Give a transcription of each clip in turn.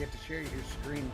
forget to share your screen.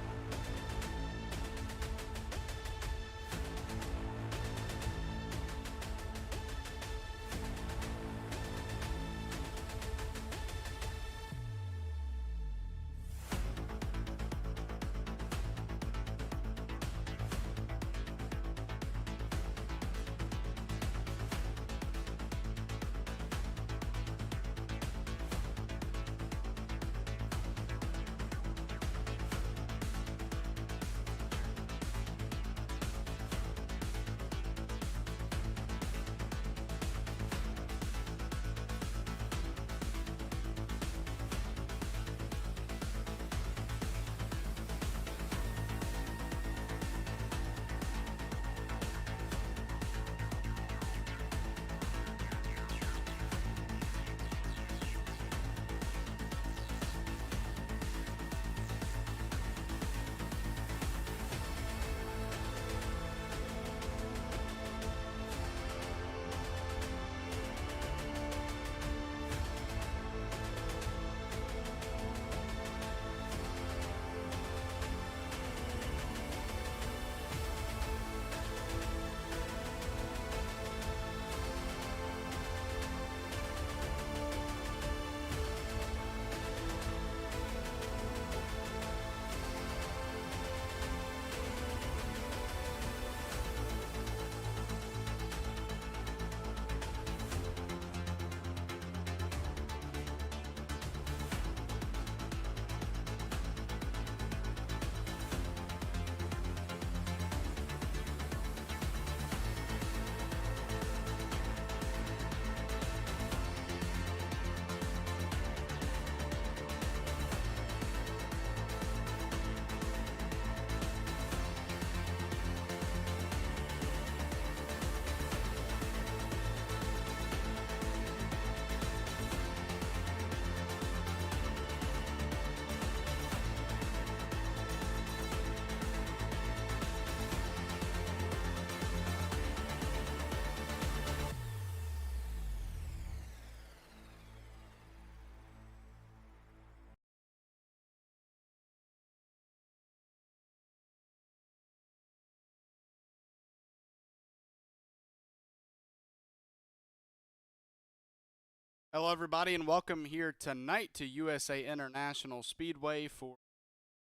Hello, everybody, and welcome here tonight to USA International Speedway for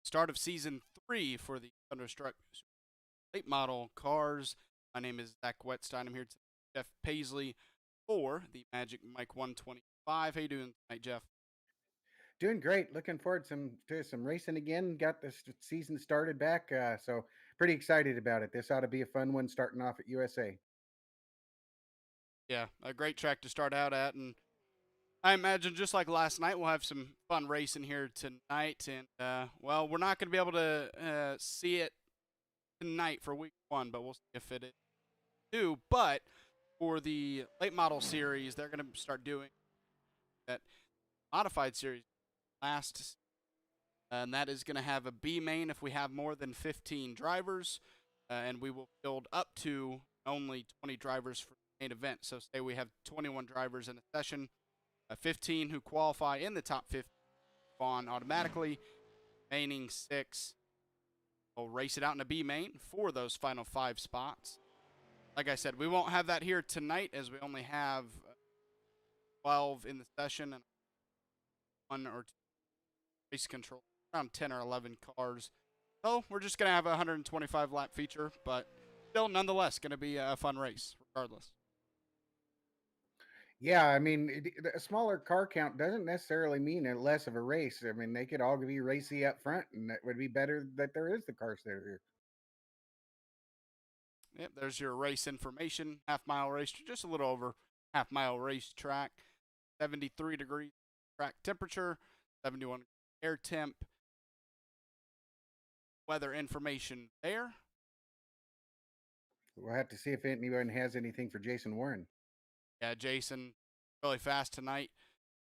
start of season 3 for the Thunderstruck late model cars. My name is Zach Wetstein. I'm here with Jeff Paisley for the Magic Mike 125. How you doing tonight, Jeff? Doing great. Looking forward to some racing again. Got this season started back, so pretty excited about it. This ought to be a fun one starting off at USA. Yeah, a great track to start out at, and I imagine just like last night, we'll have some fun racing here tonight. And well, we're not going to be able to see it tonight for week 1, but we'll see if it is too. But for the late model series, they're going to start doing that modified series last, and that is going to have a B main if we have more than 15 drivers, and we will build up to only 20 drivers for the main event. So say we have 21 drivers in a session, 15 who qualify in the top 50 spawn automatically, remaining 6 will race it out in a B main for those final 5 spots. Like I said, we won't have that here tonight as we only have 12 in the session and 1 or 2 race control, around 10 or 11 cars. So we're just going to have a 125 lap feature, but still nonetheless going to be a fun race regardless. Yeah, I mean, a smaller car count doesn't necessarily mean a less of a race. I mean, they could all be racy up front, and it would be better that there is the cars that are here. Yep, there's your race information. Half-mile race, just a little over half-mile race track. 73 degrees track temperature, 71 air temp. Weather information there. We'll have to see if anyone has anything for Jason Warren. Yeah, Jason, really fast tonight.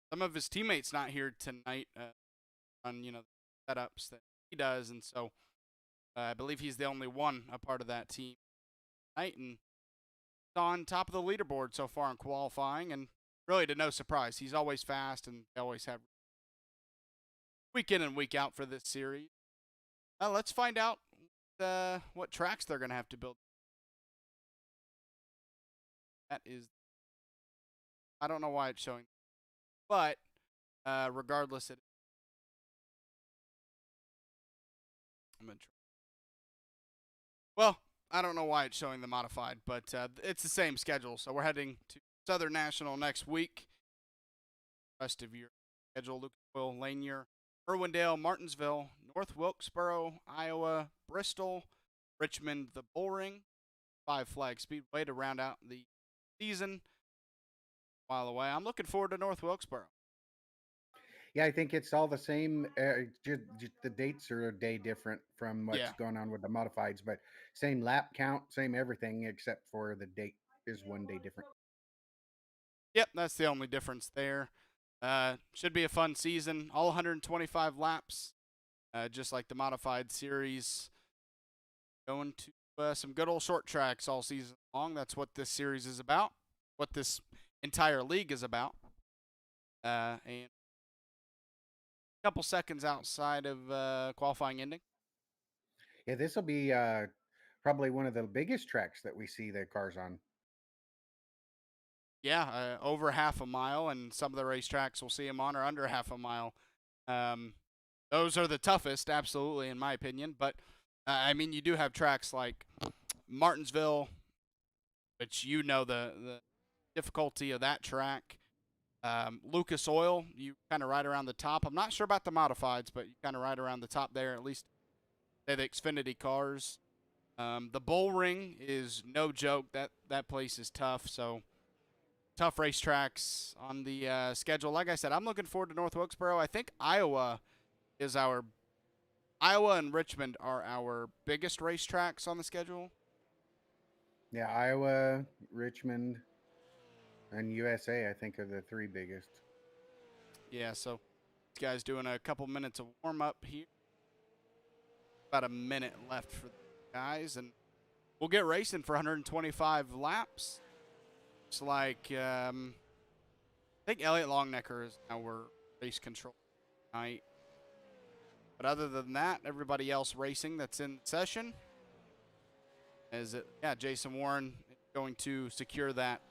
Some of his teammates not here tonight on setups that he does, and so I believe he's the only one a part of that team tonight, and he's on top of the leaderboard so far in qualifying, and really to no surprise, he's always fast, and they always have week in and week out for this series. Let's find out what tracks they're going to have to build. That is, I don't know why it's showing, but regardless, I'm going to try. Well, I don't know why it's showing the modified, but it's the same schedule. So we're heading to Southern National next week. Rest of your schedule: Lucasville, Lanier, Irwindale, Martinsville, North Wilkesboro, Iowa, Bristol, Richmond, the Bullring, Five Flag Speedway to round out the season. While away, I'm looking forward to North Wilkesboro. Yeah, I think it's all the same. Just the dates are a day different from what's going on with the modifieds, but same lap count, same everything, except for the date is one day different. Yep, that's the only difference there. Should be a fun season. All 125 laps, just like the modified series. Going to some good old short tracks all season long. That's what this series is about, what this entire league is about. And a couple seconds outside of qualifying ending. Yeah, this will be probably one of the biggest tracks that we see the cars on. Yeah, over half a mile, and some of the racetracks we'll see them on are under half a mile. Those are the toughest, absolutely, in my opinion. But, I mean, you do have tracks like Martinsville, which you know the difficulty of that track. Lucas Oil, you kind of right around the top. I'm not sure about the modifieds, but you kind of right around the top there, at least say the Xfinity cars. The Bullring is no joke. That place is tough, so tough racetracks on the schedule. Like I said, I'm looking forward to North Wilkesboro. I think Iowa and Richmond are our biggest racetracks on the schedule. Yeah, Iowa, Richmond, and USA, I think, are the three biggest. Yeah, so these guys doing a couple minutes of warm up here. About a minute left for the guys, and we'll get racing for 125 laps. Looks like I think Elliott Longnecker is our race control tonight. But other than that, everybody else racing that's in session. Jason Warren is going to secure that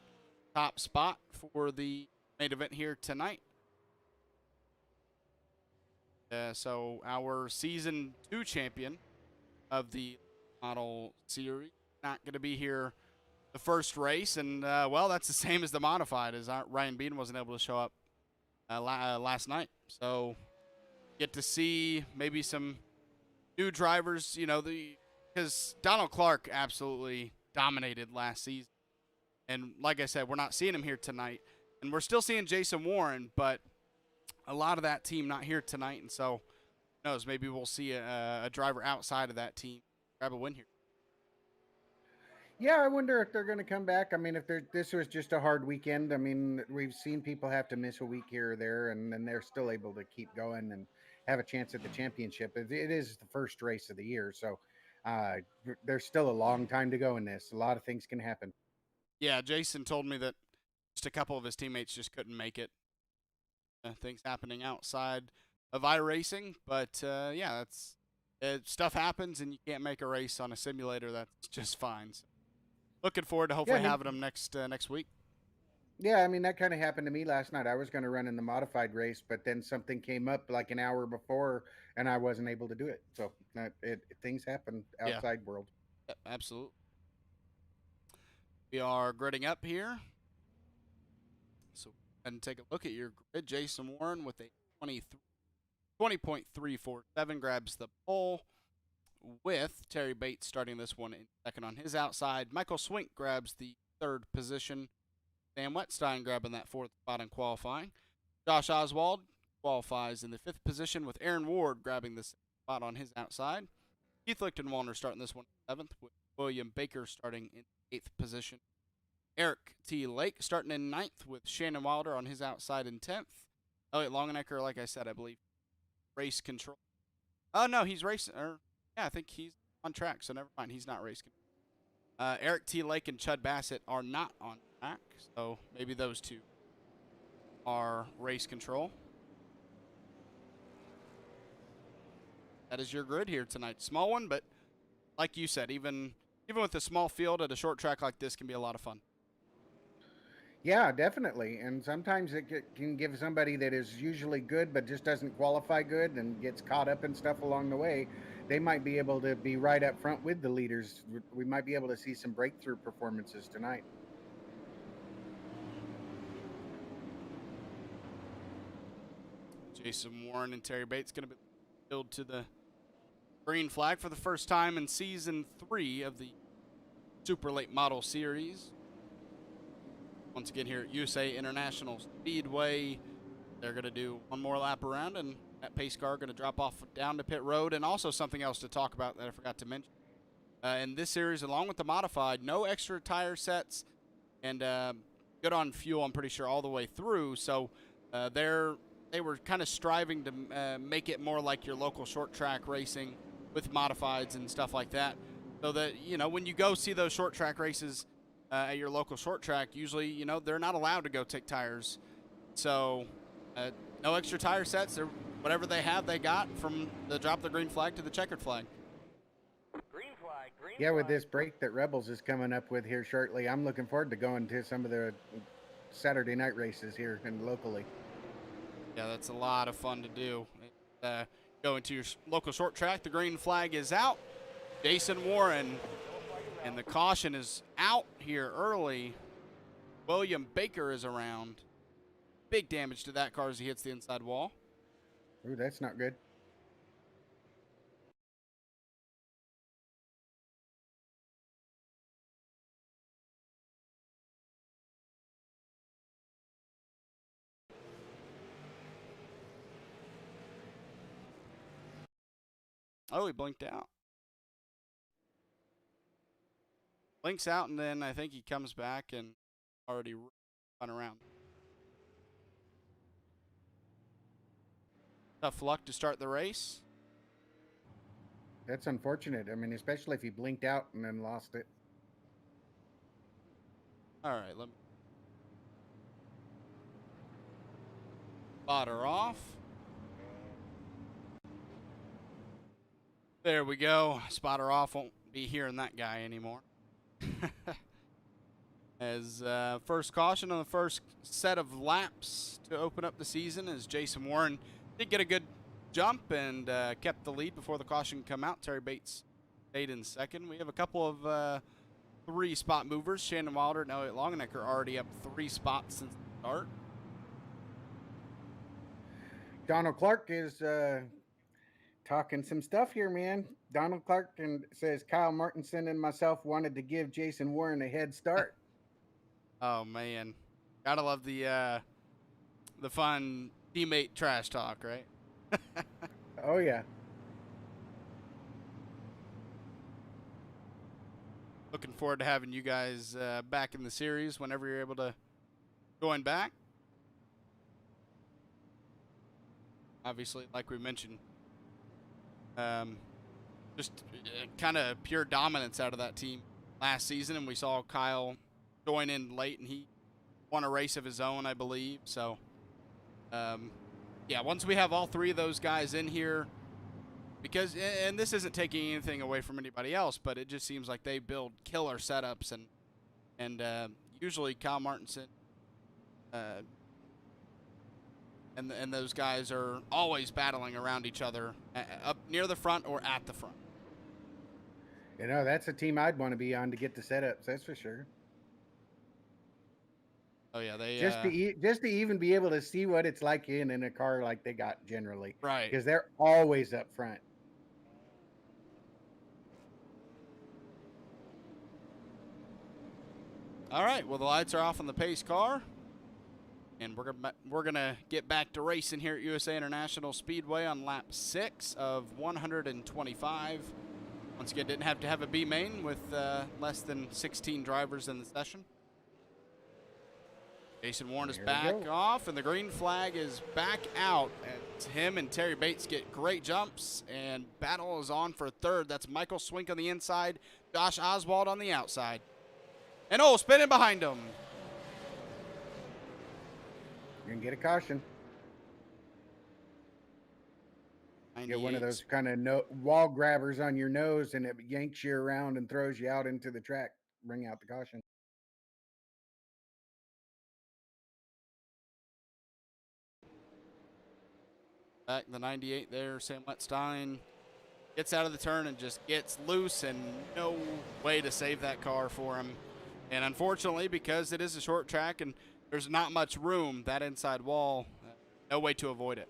top spot for the main event here tonight. So our Season 2 champion of the model series not going to be here the first race. And, well, that's the same as the modified, as Ryan Bean wasn't able to show up last night. So get to see maybe some new drivers, because Donald Clark absolutely dominated last season. And like I said, we're not seeing him here tonight. And we're still seeing Jason Warren, but a lot of that team not here tonight. And so, who knows, maybe we'll see a driver outside of that team grab a win here. Yeah, I wonder if they're going to come back. I mean, if this was just a hard weekend, I mean, we've seen people have to miss a week here or there, and then they're still able to keep going and have a chance at the championship. It is the first race of the year, so there's still a long time to go in this. A lot of things can happen. Yeah, Jason told me that just a couple of his teammates just couldn't make it. Things happening outside of iRacing, but stuff happens, and you can't make a race on a simulator. That's just fine. So looking forward to hopefully having them next week. Yeah, I mean, that kind of happened to me last night. I was going to run in the modified race, but then something came up like an hour before, and I wasn't able to do it. So things happen outside world. Yeah, absolutely. We are gridding up here. So and take a look at your grid. Jason Warren with a 20.347 grabs the pole, with Terry Bates starting this one in second on his outside. Michael Swink grabs the third position. Sam Wetstein grabbing that fourth spot in qualifying. Josh Oswald qualifies in the fifth position, with Aaron Ward grabbing the spot on his outside. Keith Lichtenwalner starting this one in seventh, with William Baker starting in eighth position. Eric T. Lake starting in ninth, with Shannon Wilder on his outside in 10th. Elliott Longenecker, like I said, I believe, race control. Oh, no, he's racing. I think he's on track, so never mind. He's not race control. Eric T. Lake and Chud Bassett are not on track, so maybe those two are race control. that is your grid here tonight. Small one, but like you said, even with a small field at a short track like this can be a lot of fun. Yeah, definitely. And sometimes it can give somebody that is usually good but just doesn't qualify good and gets caught up in stuff along the way. They might be able to be right up front with the leaders. We might be able to see some breakthrough performances tonight. Jason Warren and Terry Bates going to be filled to the green flag for the first time in Season 3 of the Super Late Model Series. Once again here at USA International Speedway, they're going to do one more lap around, and that pace car going to drop off down to pit road. And also something else to talk about that I forgot to mention. In this series, along with the modified, no extra tire sets, and good on fuel, I'm pretty sure, all the way through. So they were kind of striving to make it more like your local short track racing with modifieds and stuff like that. So that, you know, when you go see those short track races at your local short track, usually, you know, they're not allowed to go take tires. So no extra tire sets. They're, whatever they have, they got from the drop the green flag to the checkered flag. Yeah, with this break that Rebels is coming up with here shortly, I'm looking forward to going to some of the Saturday night races here and locally. Yeah, that's a lot of fun to do. Going to your local short track, the green flag is out. Jason Warren, and the caution is out here early. William Baker is around. Big damage to that car as he hits the inside wall. Ooh, that's not good. Oh, he blinked out. Blinks out, and then I think he comes back and already run around. Tough luck to start the race. That's unfortunate. I mean, especially if he blinked out and then lost it. All right, let me spot her off. There we go. Spot her off. Won't be hearing that guy anymore. As first caution on the first set of laps to open up the season, as Jason Warren did get a good jump and kept the lead before the caution come out. Terry Bates stayed in second. We have a couple of 3-spot movers. Shannon Wilder and Elliott Longenecker are already up 3 spots since the start. Donald Clark is talking some stuff here, man. Donald Clark says Kyle Martinson and myself wanted to give Jason Warren a head start. Oh man, gotta love the fun teammate trash talk, right? Oh yeah. Looking forward to having you guys back in the series whenever you're able to join back. Obviously, like we mentioned, just kind of pure dominance out of that team last season, and we saw Kyle join in late, and he won a race of his own, I believe. So, yeah, once we have all 3 of those guys in here, because, and this isn't taking anything away from anybody else, but it just seems like they build killer setups, and usually Kyle Martinson and those guys are always battling around each other up near the front or at the front. You know, that's a team I'd want to be on to get the setups. That's for sure. Oh yeah, they just to even be able to see what it's like in a car like they got generally, right, because they're always up front. All right, well the lights are off on the pace car, and we're gonna get back to racing here at USA International Speedway on lap 6 of 125. Once again, didn't have to have a B main with less than 16 drivers in the session. Jason Warren is back off, and the green flag is back out. And him and Terry Bates get great jumps, and battle is on for third. That's Michael Swink on the inside, Josh Oswald on the outside. And spinning behind him. You're going to get a caution. Get one of 98s. those kind of wall grabbers on your nose, and it yanks you around and throws you out into the track. Bring out the caution. Back the 98 there, Sam Letstein gets out of the turn and just gets loose, and no way to save that car for him. And unfortunately, because it is a short track and there's not much room, that inside wall, no way to avoid it.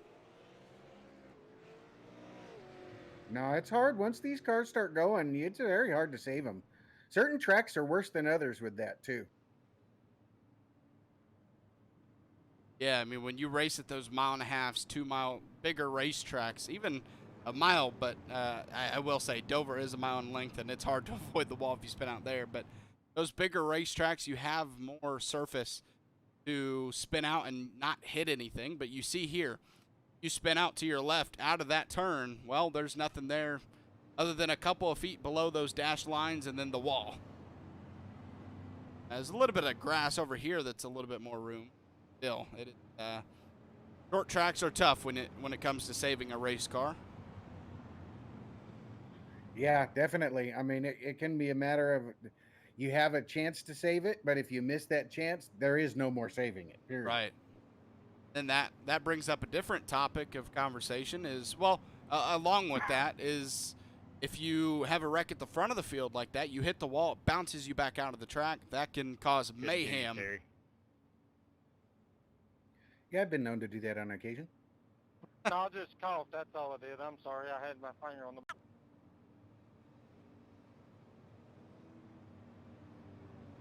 No, it's hard. Once these cars start going, it's very hard to save them. Certain tracks are worse than others with that, too. Yeah, I mean, when you race at those 1.5 2 mile, bigger racetracks, even a mile, but I will say Dover is a mile in length, and it's hard to avoid the wall if you spin out there. But those bigger racetracks, you have more surface to spin out and not hit anything. But you see here, you spin out to your left out of that turn, well, there's nothing there other than a couple of feet below those dashed lines and then the wall. There's a little bit of grass over here that's a little bit more room. Still, short tracks are tough when it comes to saving a race car. Yeah, definitely. I mean, it can be a matter of you have a chance to save it, but if you miss that chance, there is no more saving it. Period. Right. And that brings up a different topic of conversation is, well, along with that is if you have a wreck at the front of the field like that, you hit the wall, it bounces you back out of the track. That can cause mayhem. Yeah, I've been known to do that on occasion. No, I just coughed. That's all I did. I'm sorry. I had my finger on the.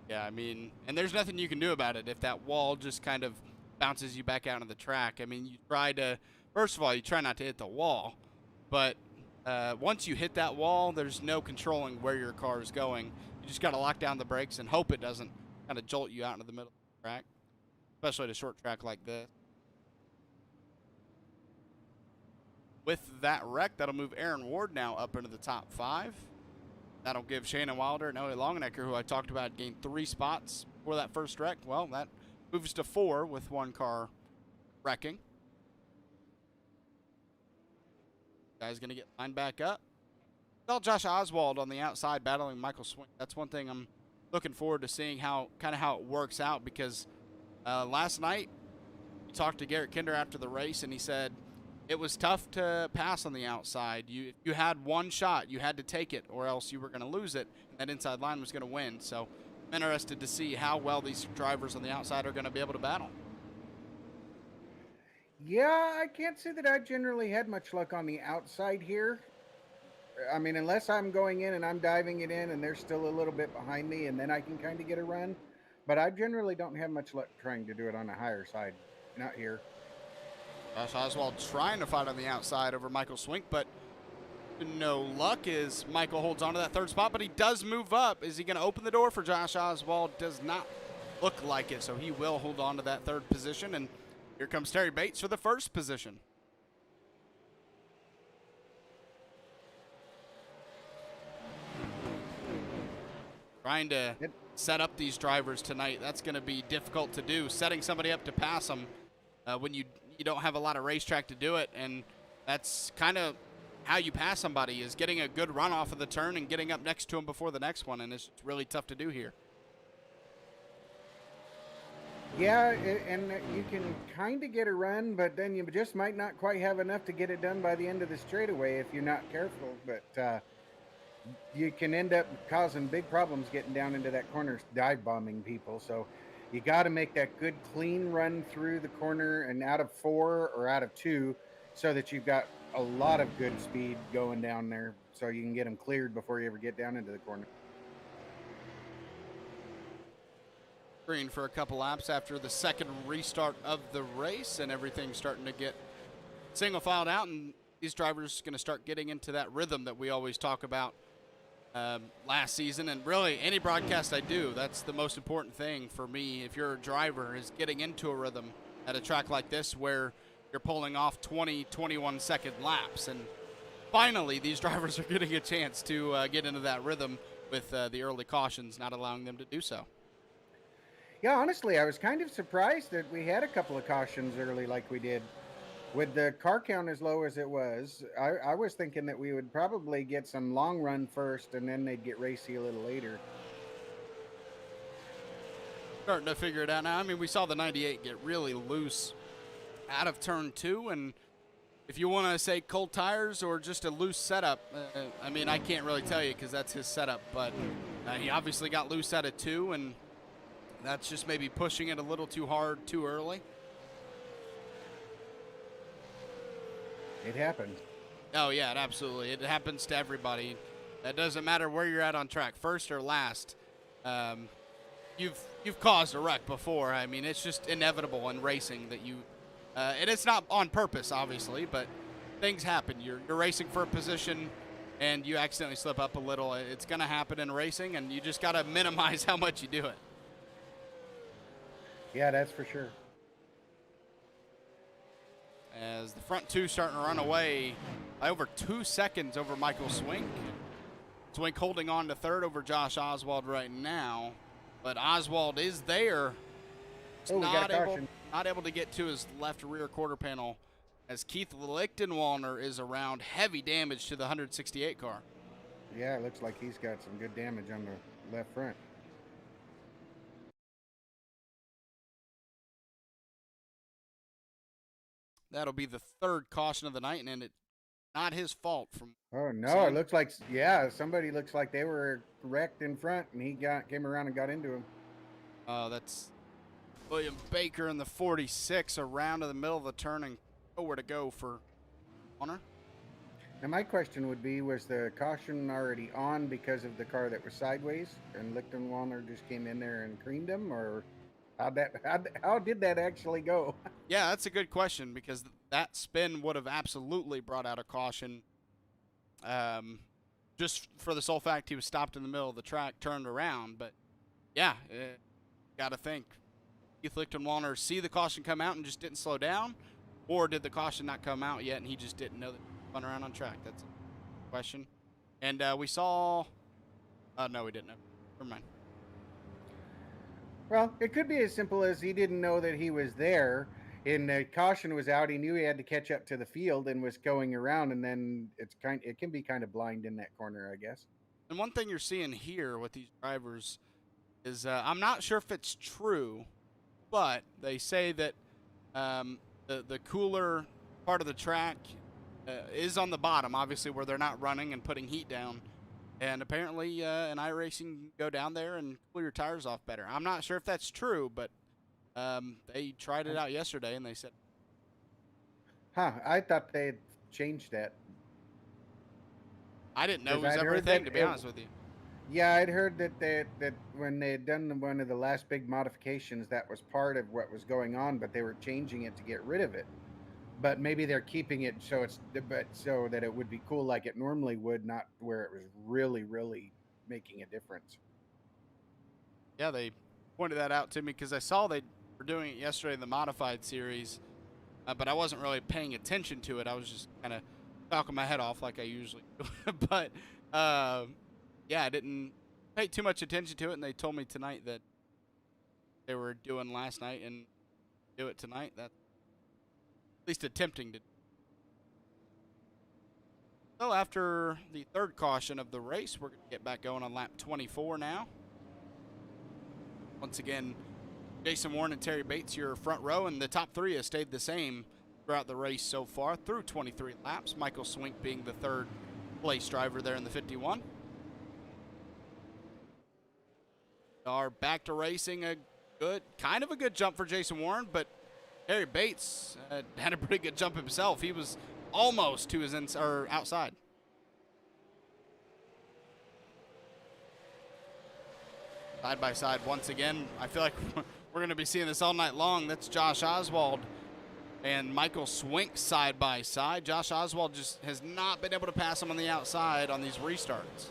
Yeah, I mean, and there's nothing you can do about it if that wall just kind of bounces you back out of the track. I mean, first of all, you try not to hit the wall, but once you hit that wall, there's no controlling where your car is going. You just got to lock down the brakes and hope it doesn't kind of jolt you out into the middle of the track, especially at a short track like this. With that wreck, that'll move Aaron Ward now up into the top 5. That'll give Shannon Wilder and Ellie Longenecker, who I talked about, gained 3 spots for that first wreck. Well, that moves to 4 with one car wrecking. Guy's going to get lined back up. Well, Josh Oswald on the outside battling Michael Swink. That's one thing I'm looking forward to seeing how it works out, because last night we talked to Garrett Kinder after the race, and he said it was tough to pass on the outside. You had one shot. You had to take it, or else you were going to lose it. That inside line was going to win. So I'm interested to see how well these drivers on the outside are going to be able to battle. Yeah, I can't say that I generally had much luck on the outside here. I mean, unless I'm going in and I'm diving it in and they're still a little bit behind me, and then I can kind of get a run. But I generally don't have much luck trying to do it on a higher side. Not here. Josh Oswald trying to fight on the outside over Michael Swink, but no luck as Michael holds on to that third spot, but he does move up. Is he going to open the door for Josh Oswald? Does not look like it, so he will hold on to that third position, and here comes Terry Bates for the first position. Trying to set up these drivers tonight. That's going to be difficult to do, setting somebody up to pass them when you don't have a lot of racetrack to do it, and that's kind of how you pass somebody, is getting a good run off of the turn and getting up next to them before the next one, and it's really tough to do here. Yeah, and you can kind of get a run, but then you just might not quite have enough to get it done by the end of the straightaway if you're not careful. But you can end up causing big problems getting down into that corner, dive bombing people. So you got to make that good, clean run through the corner and out of 4 or out of 2, so that you've got a lot of good speed going down there, so you can get them cleared before you ever get down into the corner. Green for a couple laps after the second restart of the race, and everything's starting to get single filed out, and these drivers going to start getting into that rhythm that we always talk about last season, and really any broadcast I do, that's the most important thing for me. If you're a driver, is getting into a rhythm at a track like this where you're pulling off 21 second laps, and finally these drivers are getting a chance to get into that rhythm with the early cautions not allowing them to do so. Yeah, honestly, I was kind of surprised that we had a couple of cautions early like we did. With the car count as low as it was, I was thinking that we would probably get some long run first, and then they'd get racy a little later. Starting to figure it out now. I mean, we saw the 98 get really loose out of turn 2, and if you want to say cold tires or just a loose setup, I mean, I can't really tell you because that's his setup, but he obviously got loose out of 2, and that's just maybe pushing it a little too hard too early. It happens. Oh, yeah, it happens to everybody. It doesn't matter where you're at on track, first or last. You've caused a wreck before. I mean, it's just inevitable in racing that you and it's not on purpose, obviously, but things happen. You're racing for a position, and you accidentally slip up a little. It's going to happen in racing, and you just got to minimize how much you do it. Yeah, that's for sure. As the front 2 starting to run away by over 2 seconds over Michael Swink. Swink holding on to third over Josh Oswald right now, but Oswald is there. Oh, we got a caution. Not able to get to his left rear quarter panel as Keith Lichtenwalner is around. Heavy damage to the 168 car. Yeah, it looks like he's got some good damage on the left front. That'll be the 3rd caution of the night, and it's not his fault. Oh no, it looks like, yeah, somebody looks like they were wrecked in front, and he came around and got into him. That's William Baker in the 46 around to the middle of the turn and nowhere to go for Honor. Now my question would be, was the caution already on because of the car that was sideways, and Lichtenwalner just came in there and creamed him, or how did that actually go? Yeah, that's a good question, because that spin would have absolutely brought out a caution. Just for the sole fact he was stopped in the middle of the track, turned around. But yeah, got to think. Keith Lichtenwalner see the caution come out and just didn't slow down, or did the caution not come out yet and he just didn't know that he was spun around on track? That's a question. And we saw. No, we didn't know. Never mind. Well, it could be as simple as he didn't know that he was there, and the caution was out. He knew he had to catch up to the field and was going around, and then it can be kind of blind in that corner, I guess. And one thing you're seeing here with these drivers is I'm not sure if it's true, but they say that the cooler part of the track is on the bottom, obviously, where they're not running and putting heat down. And apparently in iRacing, go down there and cool your tires off better. I'm not sure if that's true, but they tried it out yesterday, and they said. Huh, I thought they had changed that. I didn't know it was everything, to be honest with you. Yeah, I'd heard that when they had done one of the last big modifications, that was part of what was going on, but they were changing it to get rid of it. But maybe they're keeping it so that it would be cool like it normally would, not where it was really, really making a difference. Yeah, they pointed that out to me because I saw they were doing it yesterday in the Modified Series, but I wasn't really paying attention to it. I was just kind of talking my head off like I usually do. But yeah, I didn't pay too much attention to it, and they told me tonight that they were doing last night and do it tonight. That's at least attempting to. So after the 3rd caution of the race, we're going to get back going on lap 24 now. Once again, Jason Warren and Terry Bates, your front row, and the top 3 has stayed the same throughout the race so far through 23 laps. Michael Swink being the 3rd place driver there in the 51. Are back to racing. Kind of a good jump for Jason Warren, but Terry Bates had a pretty good jump himself. He was almost to his outside. Side by side once again. I feel like we're going to be seeing this all night long. That's Josh Oswald and Michael Swink side by side. Josh Oswald just has not been able to pass him on the outside on these restarts.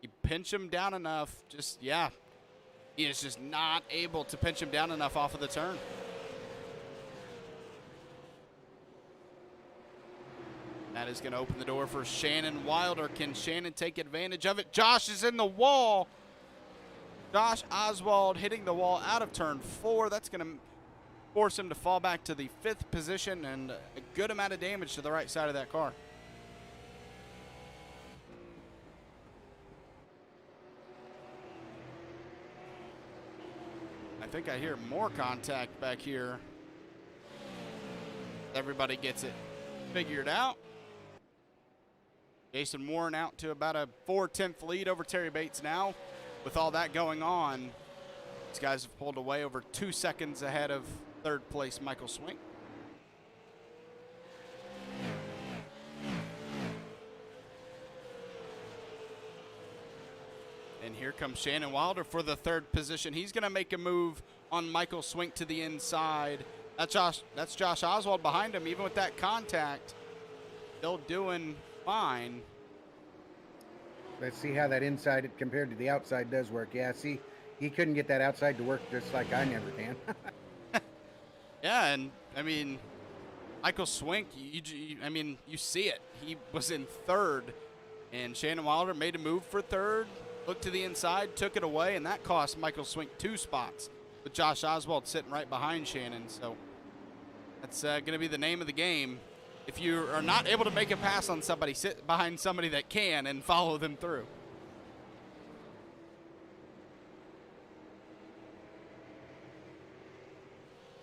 He pinch him down enough. He is just not able to pinch him down enough off of the turn. That is going to open the door for Shannon Wilder. Can Shannon take advantage of it? Josh is in the wall. Josh Oswald hitting the wall out of turn 4. That's going to force him to fall back to the 5th position and a good amount of damage to the right side of that car. I think I hear more contact back here. Everybody gets it figured out. Jason Warren out to about a 4/10 lead over Terry Bates now. With all that going on, these guys have pulled away over 2 seconds ahead of 3rd place Michael Swink. And here comes Shannon Wilder for the 3rd position. He's going to make a move on Michael Swink to the inside. That's Josh Oswald behind him. Even with that contact, still doing fine. Let's see how that inside compared to the outside does work. Yeah, see, he couldn't get that outside to work just like I never can. Yeah, and I mean, Michael Swink, I mean, you see it. He was in 3rd, and Shannon Wilder made a move for 3rd, looked to the inside, took it away, and that cost Michael Swink 2 spots, with Josh Oswald sitting right behind Shannon. So that's going to be the name of the game. If you are not able to make a pass on somebody, sit behind somebody that can and follow them through.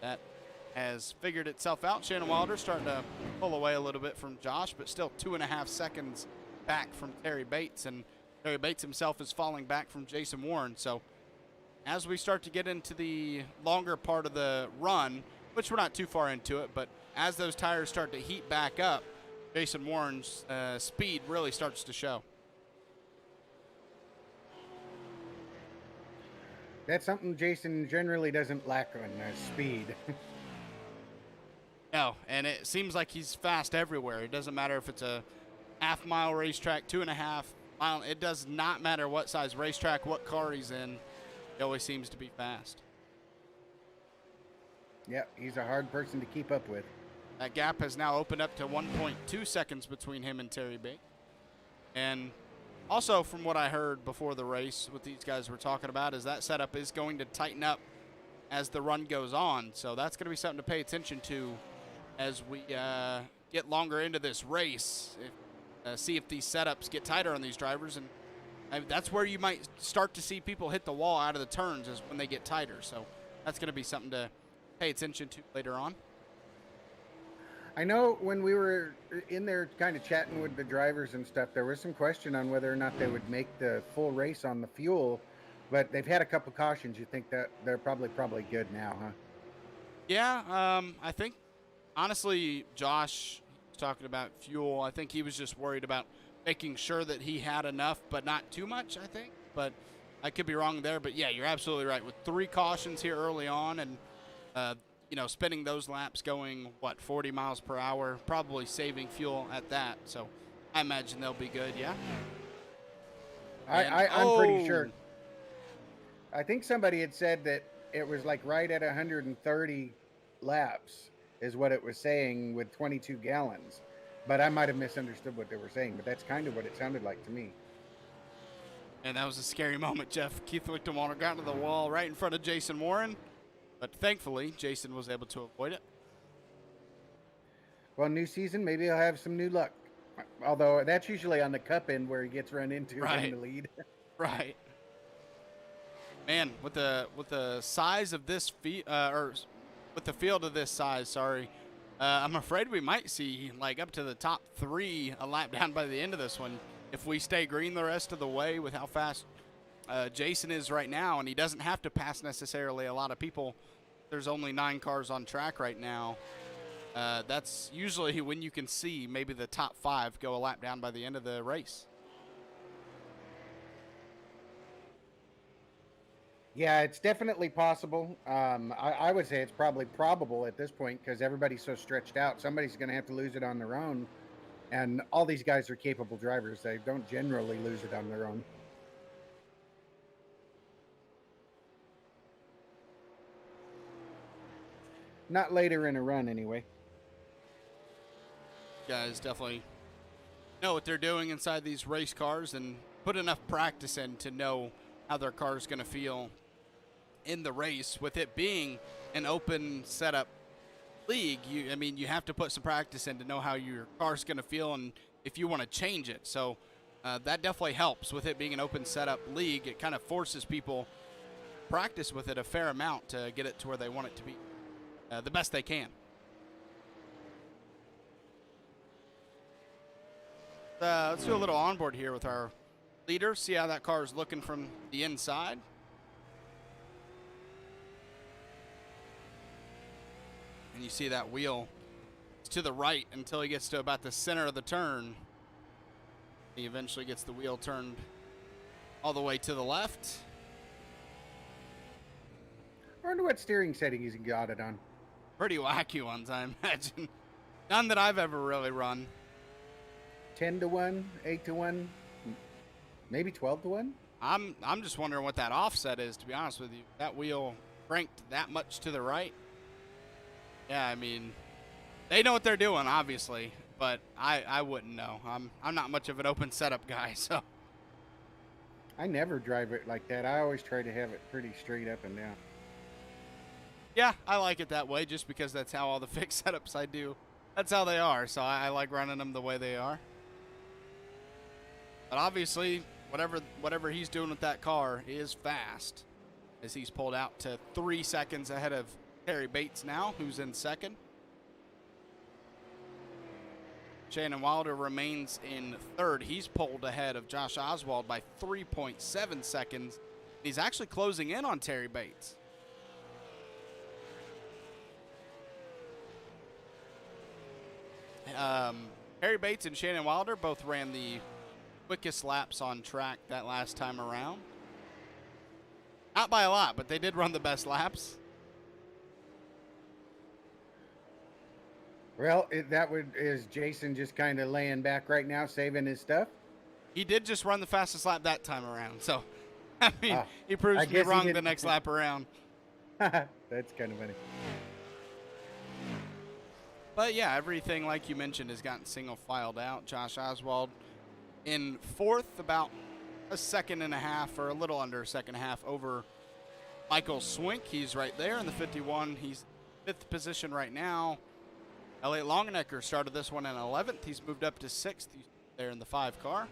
That has figured itself out. Shannon Wilder starting to pull away a little bit from Josh, but still 2.5 seconds back from Terry Bates, and Terry Bates himself is falling back from Jason Warren. So as we start to get into the longer part of the run, which we're not too far into it, but as those tires start to heat back up, Jason Warren's speed really starts to show. That's something Jason generally doesn't lack on, speed. No, and it seems like he's fast everywhere. It doesn't matter if it's a half-mile racetrack, 2.5 mile. It does not matter what size racetrack, what car he's in. He always seems to be fast. Yeah, he's a hard person to keep up with. That gap has now opened up to 1.2 seconds between him and Terry Bates. And also, from what I heard before the race, what these guys were talking about is that setup is going to tighten up as the run goes on. So that's going to be something to pay attention to as we get longer into this race. See if these setups get tighter on these drivers. And that's where you might start to see people hit the wall out of the turns, is when they get tighter. So that's going to be something to pay attention to later on. I know when we were in there kind of chatting with the drivers and stuff, there was some question on whether or not they would make the full race on the fuel, but they've had a couple cautions. You think that they're probably good now, huh? Yeah, I think, honestly, Josh was talking about fuel. I think he was just worried about making sure that he had enough, but not too much, I think. But I could be wrong there. But, yeah, you're absolutely right. With 3 cautions here early on and, you know, spending those laps going, 40 miles per hour, probably saving fuel at that. So I imagine they'll be good, yeah? I'm pretty sure. I think somebody had said that it was like right at 130 laps is what it was saying with 22 gallons. But I might have misunderstood what they were saying, but that's kind of what it sounded like to me. And that was a scary moment, Jeff. Keith Lichtenwalder got to the wall right in front of Jason Warren. But thankfully, Jason was able to avoid it. Well, new season, maybe he'll have some new luck. Although that's usually on the cup end where he gets run into in the lead. Right. Man, with the size of this with the field of this size, sorry, I'm afraid we might see like up to the top 3 a lap down by the end of this one if we stay green the rest of the way with how fast Jason is right now, and he doesn't have to pass necessarily a lot of people. There's only 9 cars on track right now. That's usually when you can see maybe the top 5 go a lap down by the end of the race. Yeah, it's definitely possible. I would say it's probably probable at this point because everybody's so stretched out. Somebody's going to have to lose it on their own. And all these guys are capable drivers. They don't generally lose it on their own. Not later in a run, anyway. Guys definitely know what they're doing inside these race cars and put enough practice in to know how their car is going to feel in the race, with it being an open setup league, you have to put some practice in to know how your car's going to feel and if you want to change it. So that definitely helps with it being an open setup league. It kind of forces people practice with it a fair amount to get it to where they want it to be the best they can. Let's do a little onboard here with our leader, see how that car is looking from the inside. And you see that wheel is to the right until he gets to about the center of the turn. He eventually gets the wheel turned all the way to the left. I wonder what steering setting he's got it on. Pretty wacky ones, I imagine. None that I've ever really run. 10 to 1, 8 to 1, maybe 12 to 1? I'm just wondering what that offset is, to be honest with you. That wheel cranked that much to the right. Yeah, I mean, they know what they're doing, obviously, but I wouldn't know. I'm not much of an open setup guy, so. I never drive it like that. I always try to have it pretty straight up and down. Yeah, I like it that way just because that's how all the fixed setups I do, that's how they are. So I like running them the way they are. But obviously, whatever he's doing with that car is fast, as he's pulled out to 3 seconds ahead of Terry Bates now, who's in second. Shannon Wilder remains in third. He's pulled ahead of Josh Oswald by 3.7 seconds. He's actually closing in on Terry Bates. Terry Bates and Shannon Wilder both ran the quickest laps on track that last time around. Not by a lot, but they did run the best laps. Well, is Jason just kind of laying back right now, saving his stuff? He did just run the fastest lap that time around, so I mean, he proves I to be guess he wrong did. the next lap around. That's kind of funny. But yeah, everything like you mentioned has gotten single filed out. Josh Oswald in fourth, about a second and a half, or a little under a second and a half over Michael Swink. He's right there in the 51. He's fifth position right now. Elliot Longenecker started this one in 11th. He's moved up to 6th. He's there in the 5 car.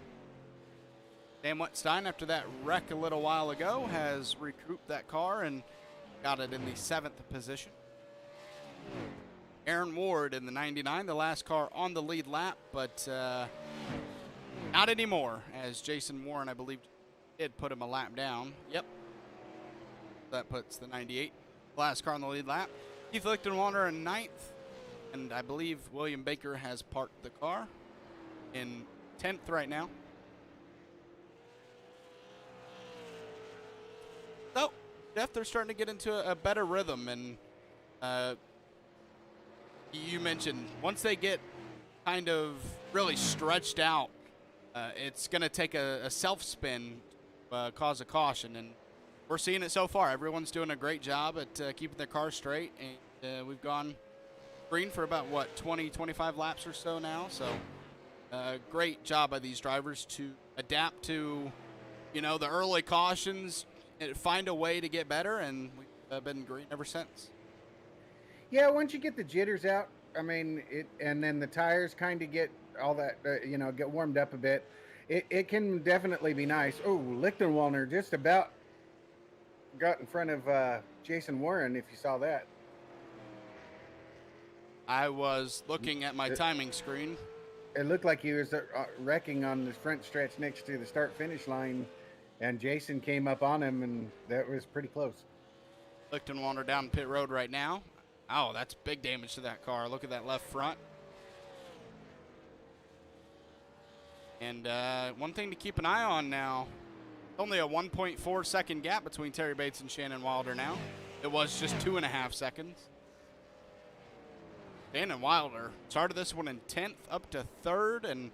Dan Wetstein, after that wreck a little while ago, has recouped that car and got it in the 7th position. Aaron Ward in the 99, the last car on the lead lap, but not anymore, as Jason Warren, I believe, did put him a lap down. Yep. That puts the 98, last car on the lead lap. Keith Lichtenwalder in 9th. And I believe William Baker has parked the car in 10th right now. So, Jeff, they're starting to get into a better rhythm. And you mentioned once they get kind of really stretched out, it's going to take a self-spin, cause a caution. And we're seeing it so far. Everyone's doing a great job at keeping their car straight. And we've gone green for about, 20, 25 laps or so now. So great job by these drivers to adapt to, the early cautions and find a way to get better, and we've been green ever since. Yeah, once you get the jitters out, I mean, and then the tires kind of get all that, get warmed up a bit, it can definitely be nice. Oh, Lichtenwalder just about got in front of Jason Warren, if you saw that. I was looking at my timing screen. It looked like he was wrecking on the front stretch next to the start-finish line, and Jason came up on him, and that was pretty close. Lichtenwalder down pit road right now. Oh, that's big damage to that car. Look at that left front. And one thing to keep an eye on now, only a 1.4 second gap between Terry Bates and Shannon Wilder now. It was just 2.5 seconds. Shannon Wilder started this one in 10th, up to 3rd, and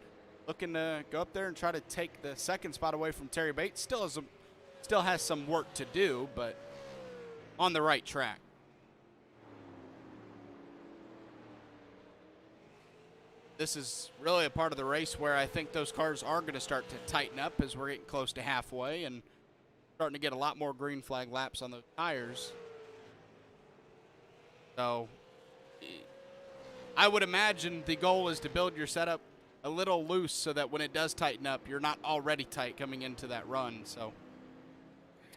looking to go up there and try to take the 2nd spot away from Terry Bates. Still has some work to do, but on the right track. This is really a part of the race where I think those cars are going to start to tighten up as we're getting close to halfway and starting to get a lot more green flag laps on those tires. So I would imagine the goal is to build your setup a little loose so that when it does tighten up, you're not already tight coming into that run. So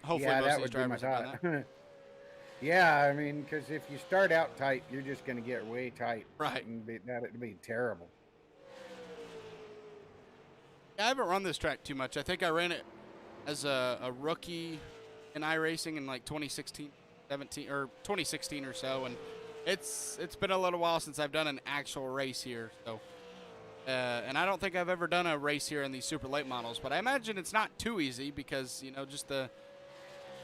hopefully Yeah, most that of these would be my drivers have done that. thought. Yeah, I mean, because if you start out tight, you're just going to get way tight. Right. And that'd be terrible. I haven't run this track too much. I think I ran it as a rookie in iRacing in like 2016, 17 or 2016 or so, and it's been a little while since I've done an actual race here. So, and I don't think I've ever done a race here in these super late models, but I imagine it's not too easy because just the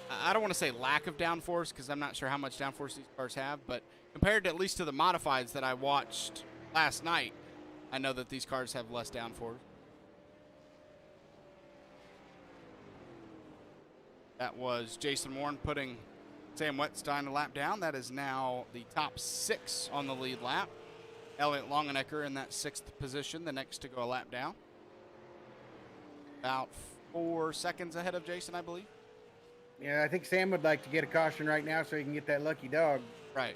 I don't want to say lack of downforce because I'm not sure how much downforce these cars have, but compared to at least to the modifieds that I watched last night, I know that these cars have less downforce. That was Jason Warren putting Sam Wetstein a lap down. That is now the top 6 on the lead lap. Elliott Longenecker in that 6th position, the next to go a lap down. About 4 seconds ahead of Jason, I believe. Yeah, I think Sam would like to get a caution right now so he can get that lucky dog. Right.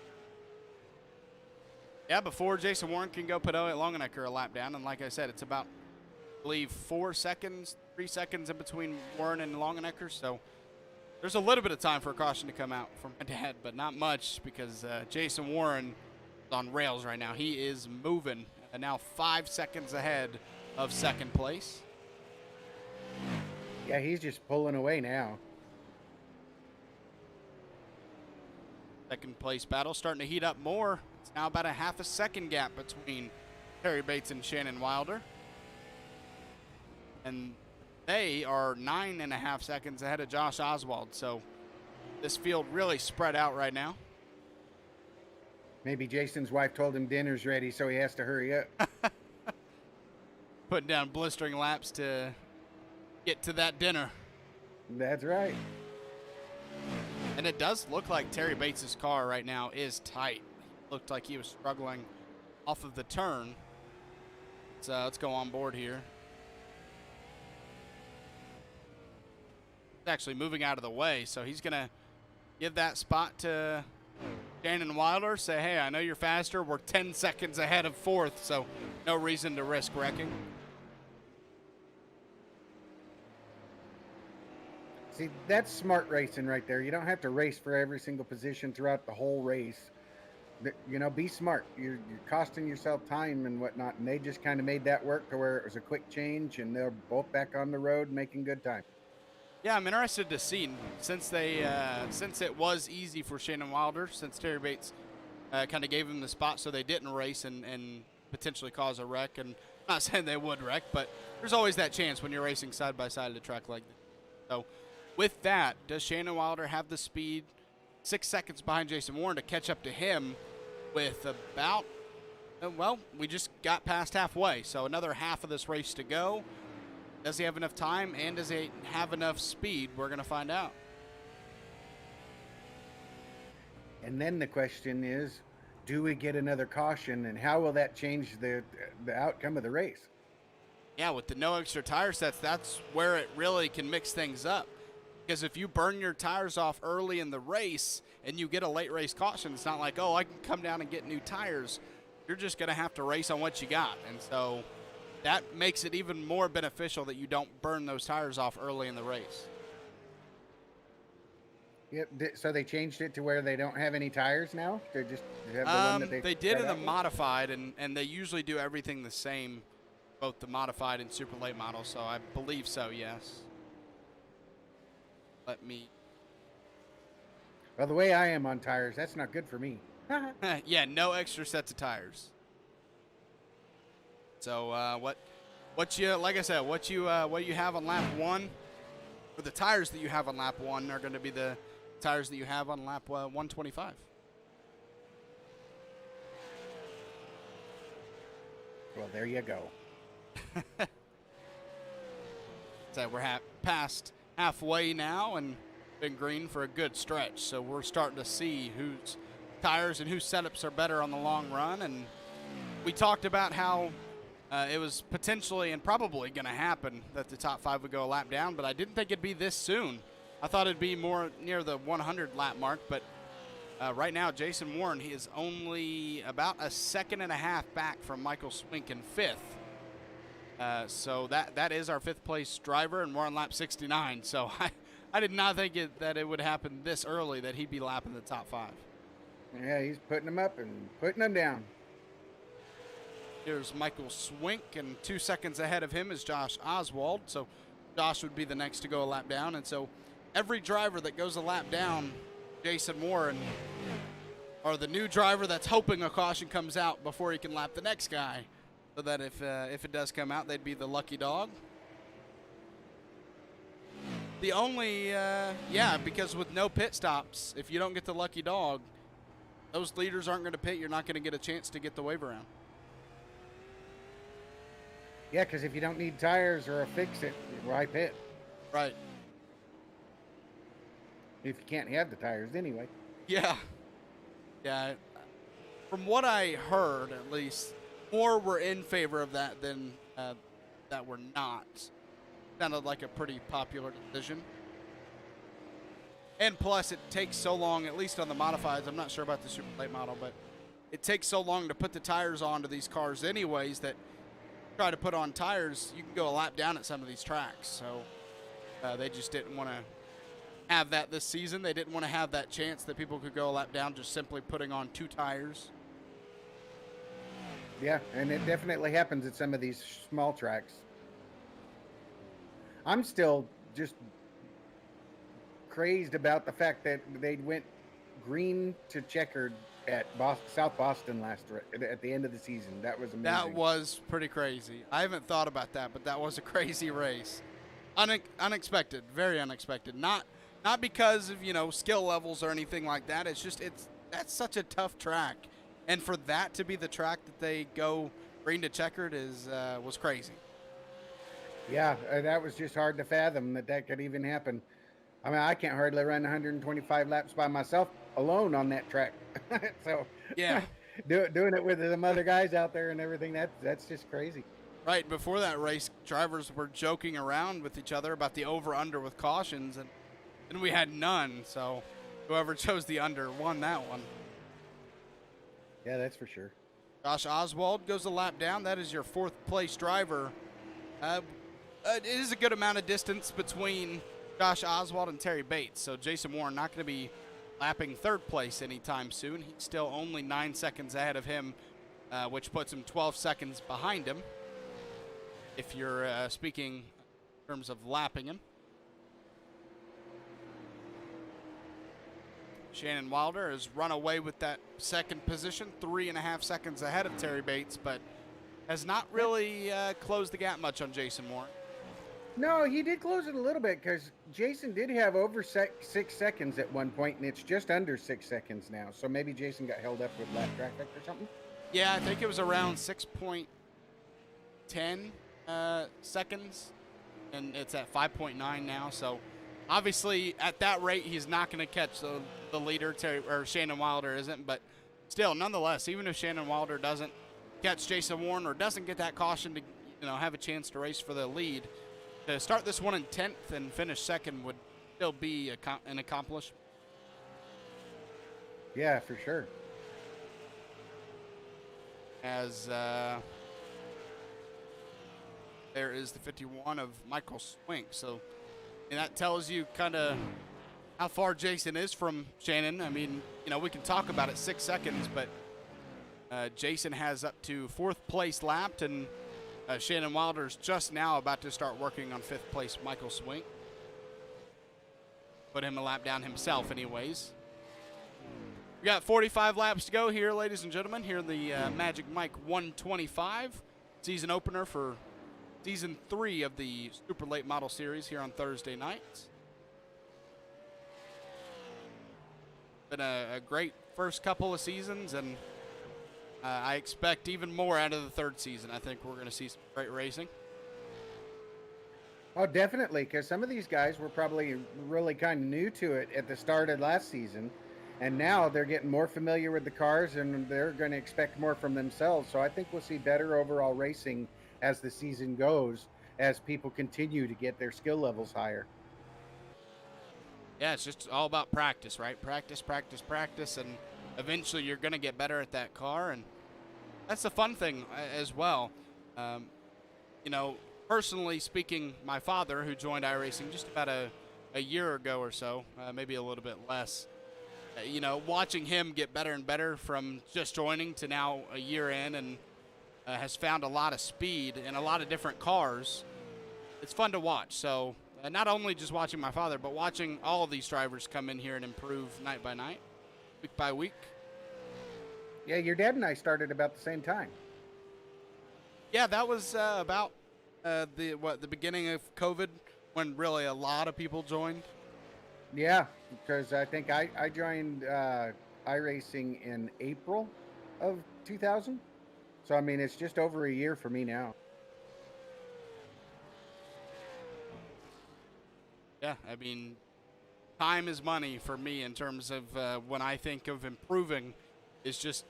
Yeah, before Jason Warren can go put Elliott Longenecker a lap down, and like I said, it's about, I believe, 4 seconds, 3 seconds in between Warren and Longenecker, so there's a little bit of time for a caution to come out from my dad, but not much because Jason Warren is on rails right now. He is moving, and now 5 seconds ahead of 2nd place. Yeah, he's just pulling away now. 2nd place battle starting to heat up more. It's now about a half a second gap between Terry Bates and Shannon Wilder. And they are 9.5 seconds ahead of Josh Oswald. So this field really spread out right now. Maybe Jason's wife told him dinner's ready, so he has to hurry up. Putting down blistering laps to get to that dinner. That's right. And it does look like Terry Bates' car right now is tight. Looked like he was struggling off of the turn. So let's go on board here. He's actually moving out of the way, so he's going to give that spot to Shannon Wilder. Say, hey, I know you're faster. We're 10 seconds ahead of 4th, so no reason to risk wrecking. See, that's smart racing right there. You don't have to race for every single position throughout the whole race. Be smart. You're costing yourself time and whatnot, and they just kind of made that work to where it was a quick change, and they're both back on the road making good time. Yeah, I'm interested to see since it was easy for Shannon Wilder, since Terry Bates kind of gave him the spot so they didn't race and potentially cause a wreck. And I'm not saying they would wreck, but there's always that chance when you're racing side by side at a track like this. So with that, does Shannon Wilder have the speed 6 seconds behind Jason Warren to catch up to him with about, well, we just got past halfway, so another half of this race to go. Does he have enough time, and does he have enough speed? We're going to find out. And then the question is, do we get another caution, and how will that change the outcome of the race? Yeah, with the no extra tire sets, that's where it really can mix things up. Because if you burn your tires off early in the race and you get a late race caution, it's not like, oh, I can come down and get new tires. You're just going to have to race on what you got. And so that makes it even more beneficial that you don't burn those tires off early in the race. Yep. So they changed it to where they don't have any tires now? They just have the one that they did in the with? modified, and they usually do everything the same, both the modified and super late models. So I believe so, yes. Let me. Well, the way I am on tires, that's not good for me. Yeah, no extra sets of tires. So what you, like I said, what you have on lap 1, or the tires that you have on lap 1 are going to be the tires that you have on lap 125. Well, there you go. So we're past halfway now and been green for a good stretch. So we're starting to see whose tires and whose setups are better on the long run. And we talked about how it was potentially and probably going to happen that the top 5 would go a lap down, but I didn't think it'd be this soon. I thought it'd be more near the 100 lap mark, but Right now, Jason Warren, he is only about a second and a half back from Michael Swink in fifth. So that is our fifth place driver, and we're on lap 69. So I did not think that it would happen this early that he'd be lapping the top 5. Yeah, he's putting them up and putting them down. Here's Michael Swink, and 2 seconds ahead of him is Josh Oswald. So Josh would be the next to go a lap down. And so every driver that goes a lap down, Jason Warren, or the new driver that's hoping a caution comes out before he can lap the next guy, so that if it does come out, they'd be the lucky dog. The only, because with no pit stops, if you don't get the lucky dog, those leaders aren't going to pit. You're not going to get a chance to get the wave around. Yeah, because if you don't need tires or a fix-it, why pit? Right. If you can't have the tires anyway. Yeah. Yeah. From what I heard, at least, more were in favor of that than that were not. Sounded like a pretty popular decision. And plus, it takes so long, at least on the modifieds. I'm not sure about the super late model, but it takes so long to put the tires onto these cars anyways that try to put on tires, you can go a lap down at some of these tracks. So they just didn't want to have that this season. They didn't want to have that chance that people could go a lap down just simply putting on 2 tires. Yeah, and it definitely happens at some of these small tracks. I'm still just crazed about the fact that they went green to checkered at South Boston at the end of the season. That was amazing. That was pretty crazy. I haven't thought about that, but that was a crazy race. Unexpected, very unexpected. Not because of skill levels or anything like that. It's just that's such a tough track, and for that to be the track that they go green to checkered was crazy. Yeah, that was just hard to fathom that could even happen. I mean, I can't hardly run 125 laps by myself alone on that track. So yeah, doing it with some other guys out there and everything, that's just crazy. Right, before that race, drivers were joking around with each other about the over-under with cautions, and we had none. So whoever chose the under won that one. Yeah, that's for sure. Josh Oswald goes a lap down. That is your 4th place driver. It is a good amount of distance between Josh Oswald and Terry Bates. So Jason Warren not going to be lapping 3rd place anytime soon. He's still only 9 seconds ahead of him, which puts him 12 seconds behind him, if you're speaking in terms of lapping him. Shannon Wilder has run away with that 2nd position, 3.5 seconds ahead of Terry Bates, but has not really closed the gap much on Jason Warren. No, he did close it a little bit because Jason did have over 6 seconds at one point, and it's just under 6 seconds now. So maybe Jason got held up with lap traffic or something. Yeah, I think it was around 6.10 seconds, and it's at 5.9 now. So obviously, at that rate, he's not going to catch the leader. Shannon Wilder isn't, but still, nonetheless, even if Shannon Wilder doesn't catch Jason Warren or doesn't get that caution to have a chance to race for the lead, to start this one in 10th and finish 2nd would still be an accomplishment. Yeah, for sure. As there is the 51 of Michael Swink. So that tells you kind of how far Jason is from Shannon. I mean, we can talk about it 6 seconds, but Jason has up to 4th place lapped, and Shannon Wilder's just now about to start working on 5th place Michael Swink. Put him a lap down himself anyways. We got 45 laps to go here, ladies and gentlemen. Here in the Magic Mike 125 season opener for Season 3 of the Super Late Model Series here on Thursday nights. Been a great first couple of seasons, and I expect even more out of the 3rd season. I think we're going to see some great racing. Oh, definitely, because some of these guys were probably really kind of new to it at the start of last season, and now they're getting more familiar with the cars, and they're going to expect more from themselves. So I think we'll see better overall racing as the season goes, as people continue to get their skill levels higher. Yeah, it's just all about practice, right? Practice, practice, practice, and eventually you're going to get better at that car, and that's the fun thing as well. Um, you know, personally speaking, my father, who joined iRacing just about a year ago or so, maybe a little bit less, you know, watching him get better and better from just joining to now a year in, and has found a lot of speed in a lot of different cars. It's fun to watch. So not only just watching my father, but watching all of these drivers come in here and improve night by night, week by week. Yeah, your dad and I started about the same time. Yeah, that was about the beginning of COVID, when really a lot of people joined. Yeah, because I think I joined iRacing in April of 2000. So, I mean, it's just over a year for me now. Yeah, I mean, time is money for me in terms of when I think of improving, is just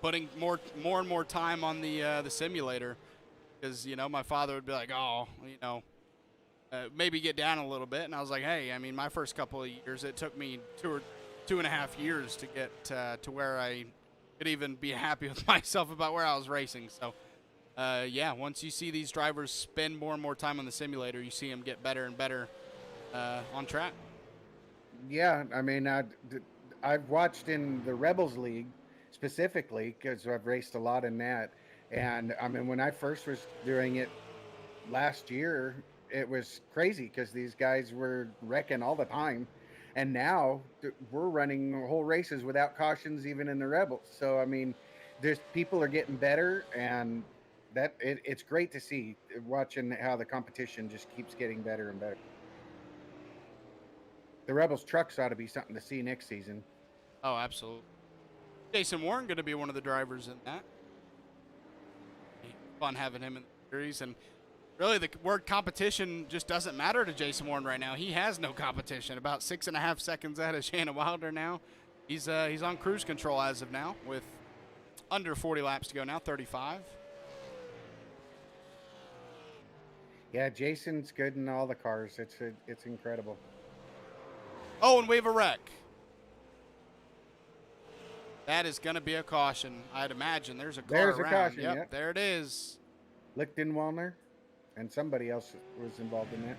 putting more and more time on the simulator, because you know my father would be like, oh, you know, maybe get down a little bit, and I was like, hey, I mean, my first couple of years, it took me 2.5 years to get to where I could even be happy with myself about where I was racing. So yeah, once you see these drivers spend more and more time on the simulator, you see them get better and better on track. Yeah, I mean, I've watched in the Rebels League specifically because I've raced a lot in that. And I mean, when I first was doing it last year, it was crazy because these guys were wrecking all the time. And now we're running whole races without cautions, even in the Rebels. So, I mean, there's people are getting better, and it's great to see watching how the competition just keeps getting better and better. The Rebels trucks ought to be something to see next season. Oh, absolutely. Jason Warren going to be one of the drivers in that. Fun having him in the series, and really the word competition just doesn't matter to Jason Warren right now. He has no competition. About 6.5 seconds ahead of Shannon Wilder now. He's on cruise control as of now with under 40 laps to go now, 35. Yeah, Jason's good in all the cars. It's incredible. Oh, and we have a wreck. That is going to be a caution, I'd imagine. There's a car There's around. a caution, Yep, yep. there it is. Lichtenwalner, and somebody else was involved in that.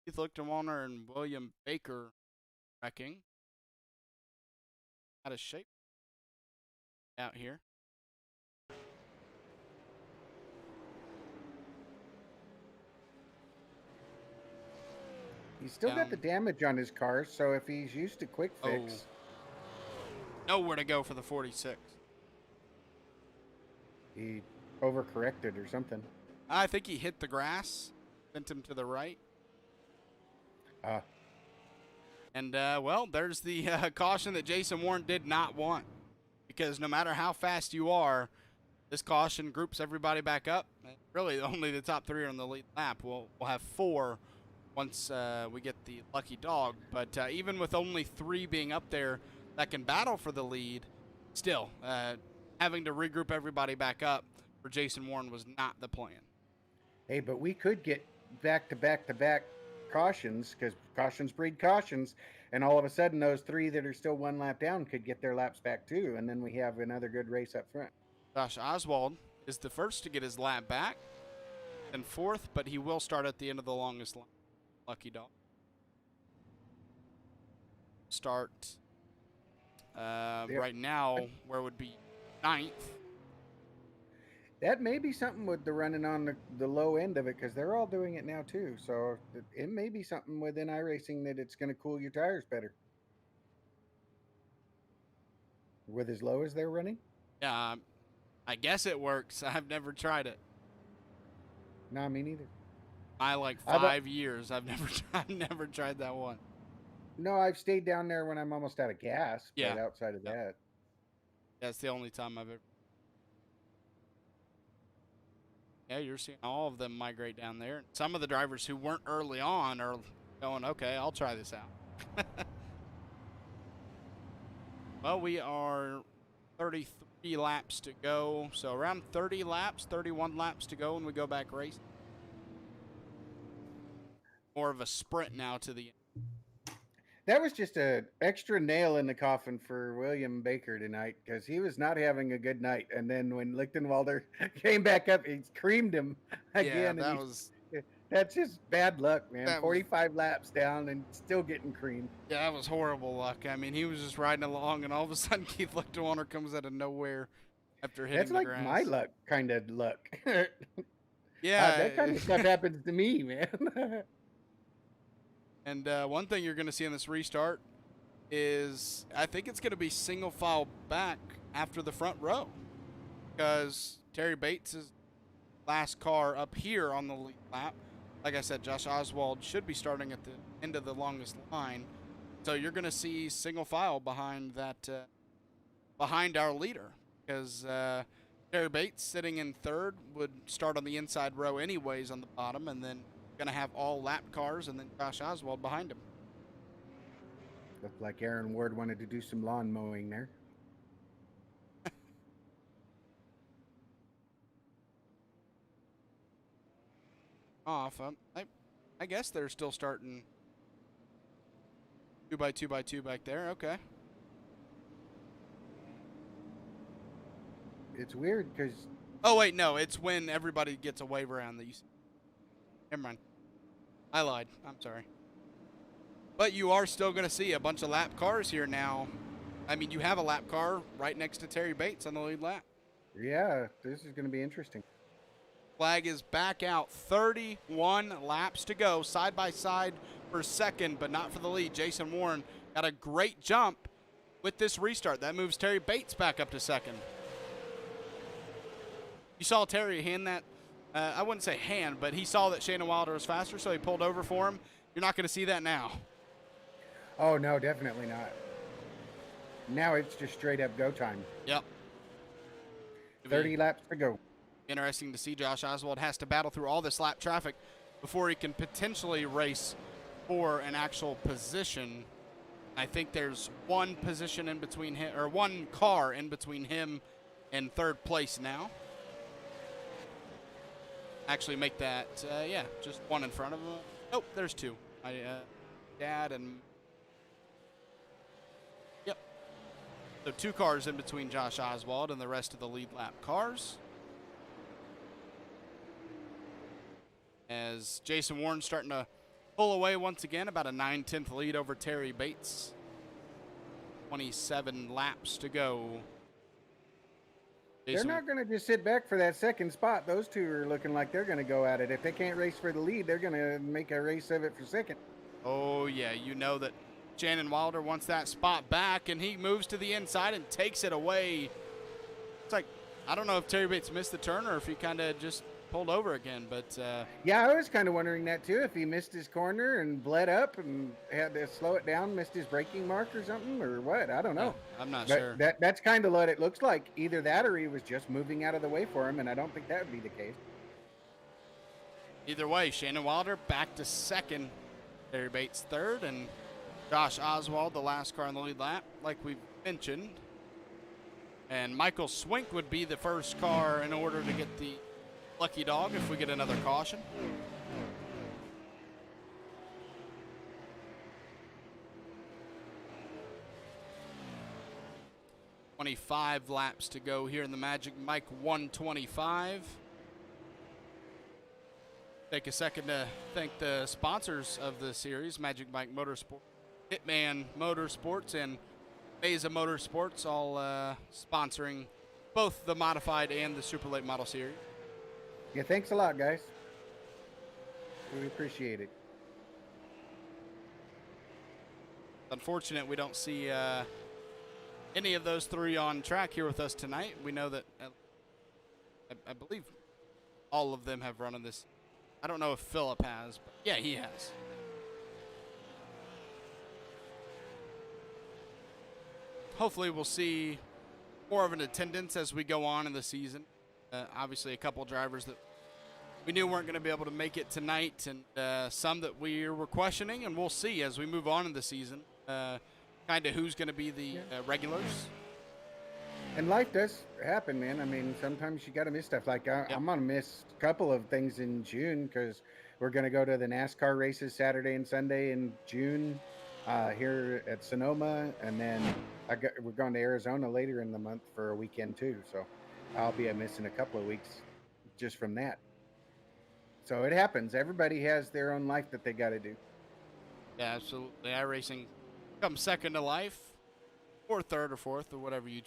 Keith Lichtenwalner and William Baker wrecking. Out of shape out here. He's still got the damage on his car, so if he's used to quick fix, nowhere to go for the 46. he overcorrected or something. I think he hit the grass, sent him to the right. And, well, there's the caution that Jason Warren did not want, because no matter how fast you are, this caution groups everybody back up. Really, only the top 3 are on the lead lap. We'll have 4 once we get the lucky dog. But even with only 3 being up there that can battle for the lead, still, having to regroup everybody back up for Jason Warren was not the plan. Hey, but we could get back-to-back-to-back cautions, because cautions breed cautions, and all of a sudden those 3 that are still 1 lap down could get their laps back too, and then we have another good race up front. Josh Oswald is the first to get his lap back and 4th, but he will start at the end of the longest lap. Lucky dog. Start right now, where would be 9th. That may be something with the running on the low end of it, because they're all doing it now too. So it may be something within iRacing that it's going to cool your tires better. With as low as they're running? Yeah, I guess it works. I've never tried it. No, me neither. Like 5 years, I've never tried that one. No, I've stayed down there when I'm almost out of gas. Yeah. But outside of that. That's the only time I've ever. Yeah, you're seeing all of them migrate down there. Some of the drivers who weren't early on are going, okay, I'll try this out. Well, we are 33 laps to go. So around 30 laps, 31 laps to go when we go back racing. More of a sprint now to the end. That was just a extra nail in the coffin for William Baker tonight because he was not having a good night. And then when Lichtenwalder came back up, he creamed him Yeah, again, and that he's was that's just bad luck, man. that was 45 laps down and still getting creamed. yeah, that was horrible luck. I mean, he was just riding along, and all of a sudden, Keith Lichtenwater comes out of nowhere after hitting That's the like my grass. luck, kind of luck. That Yeah, kind of stuff happens to me, man. and one thing you're going to see in this restart is I think it's going to be single file back after the front row because Terry Bates' last car up here on the lead lap. Like I said, Josh Oswald should be starting at the end of the longest line, so you're going to see single file behind that, behind our leader, because Terry Bates sitting in third would start on the inside row anyways on the bottom, and then going to have all lap cars, and then Josh Oswald behind him. Looked like Aaron Ward wanted to do some lawn mowing there. Off. I guess they're still starting 2x2x2 back there. Okay. It's weird because Oh wait, no, it's when everybody gets a wave around that you see. Never mind. I lied. I'm sorry. But you are still going to see a bunch of lap cars here now. I mean, you have a lap car right next to Terry Bates on the lead lap. yeah, this is going to be interesting. Flag is back out. 31 laps to go, side by side for second, but not for the lead. Jason Warren got a great jump with this restart. That moves Terry Bates back up to second. You saw Terry hand that, I wouldn't say hand, but he saw that Shannon Wilder was faster, so he pulled over for him. You're not going to see that now. Oh, no, definitely not. Now it's just straight up go time. Yep. 30 laps to go. Interesting to see. Josh Oswald has to battle through all this lap traffic before he can potentially race for an actual position. I think there's one position in between him, or one car in between him and third place now. Actually make that, yeah, just one in front of him. Nope, there's two. Dad and, yep. So two cars in between Josh Oswald and the rest of the lead lap cars. As Jason Warren starting to pull away once again, about a 9/10 lead over Terry Bates. 27 laps to go. They're not going to just sit back for that second spot. Those two are looking like they're going to go at it. If they can't race for the lead, they're going to make a race of it for second. Oh, yeah, you know that Shannon Wilder wants that spot back, and he moves to the inside and takes it away. It's like, I don't know if Terry Bates missed the turn or if he kind of just pulled over again, but yeah, I was kind of wondering that too. If he missed his corner and bled up and had to slow it down, missed his braking mark or something, or what? I don't know. I'm not But sure. That's kind of what it looks like. Either that or he was just moving out of the way for him, and I don't think that would be the case. Either way, Shannon Wilder back to second, Terry Bates third, and Josh Oswald, the last car on the lead lap, like we've mentioned. And Michael Swink would be the first car in order to get the lucky dog if we get another caution. $25 laps to go here in the Magic Mike 125. Take a second to thank the sponsors of the series, Magic Mike Motorsport, Hitman Motorsports, and Mesa Motorsports, all sponsoring both the Modified and the Super Late Model Series. Yeah, thanks a lot, guys. We appreciate it. Unfortunate we don't see any of those three on track here with us tonight. We know that I believe all of them have run in this. I don't know if Phillip has, but yeah, he has. Hopefully we'll see more of an attendance as we go on in the season. Obviously a couple drivers that we knew weren't going to be able to make it tonight, and some that we were questioning, and we'll see as we move on in the season kind of who's going to be the regulars. And life does happen, man. I mean, sometimes you got to miss stuff. Like I'm going to miss a couple of things in June because we're going to go to the NASCAR races Saturday and Sunday in June. here at Sonoma, and then we're going to Arizona later in the month for a weekend too. So I'll be missing a couple of weeks just from that. So it happens. Everybody has their own life that they got to do. Yeah, absolutely. iRacing comes second to life, or third or fourth, or whatever you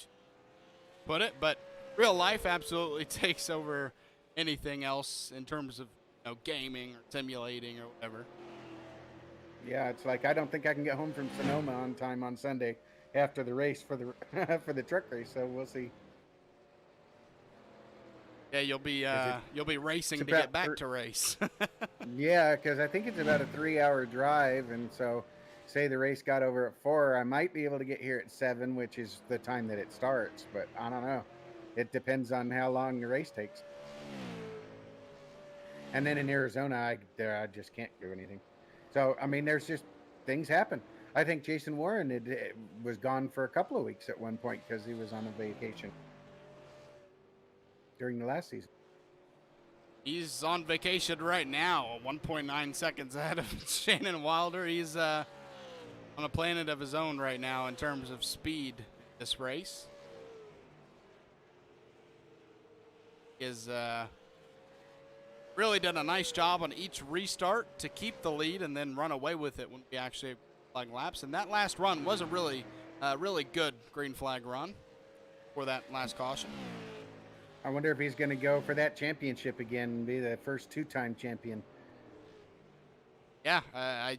put it. But real life absolutely takes over anything else in terms of gaming or simulating or whatever. Yeah, it's like I don't think I can get home from Sonoma on time on Sunday after the race for the for the truck race. So we'll see. Yeah, you'll be racing to get back to race. Yeah, because I think it's about a 3-hour drive, and so say the race got over at 4, I might be able to get here at 7, which is the time that it starts. But I don't know. It depends on how long the race takes. And then in Arizona, I just can't do anything. So I mean, there's just things happen. I think Jason Warren was gone for a couple of weeks at one point because he was on a vacation during the last season. He's on vacation right now, 1.9 seconds ahead of Shannon Wilder. He's on a planet of his own right now in terms of speed this race. He has really done a nice job on each restart to keep the lead and then run away with it when we actually flag laps. And that last run was a really good green flag run for that last caution. I wonder if he's going to go for that championship again and be the first 2-time champion. Yeah, I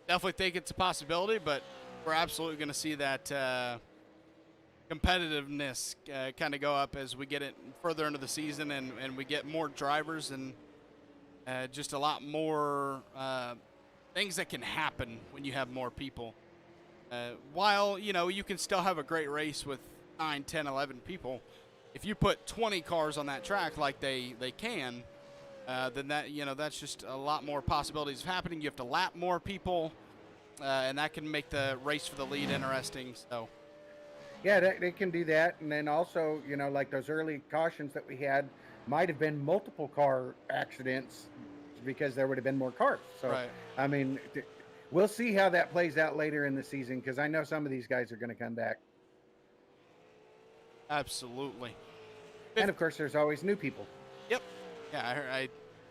definitely think it's a possibility, but we're absolutely going to see that competitiveness kind of go up as we get it further into the season and we get more drivers and just a lot more things that can happen when you have more people. While, you can still have a great race with 9, 10, 11 people, if you put 20 cars on that track like they can, then that's just a lot more possibilities of happening. You have to lap more people, and that can make the race for the lead interesting. So, yeah, they can do that. And then also, like those early cautions that we had might have been multiple car accidents because there would have been more cars. So, right. I mean, we'll see how that plays out later in the season because I know some of these guys are going to come back. Absolutely. And of course, there's always new people. Yep. Yeah, I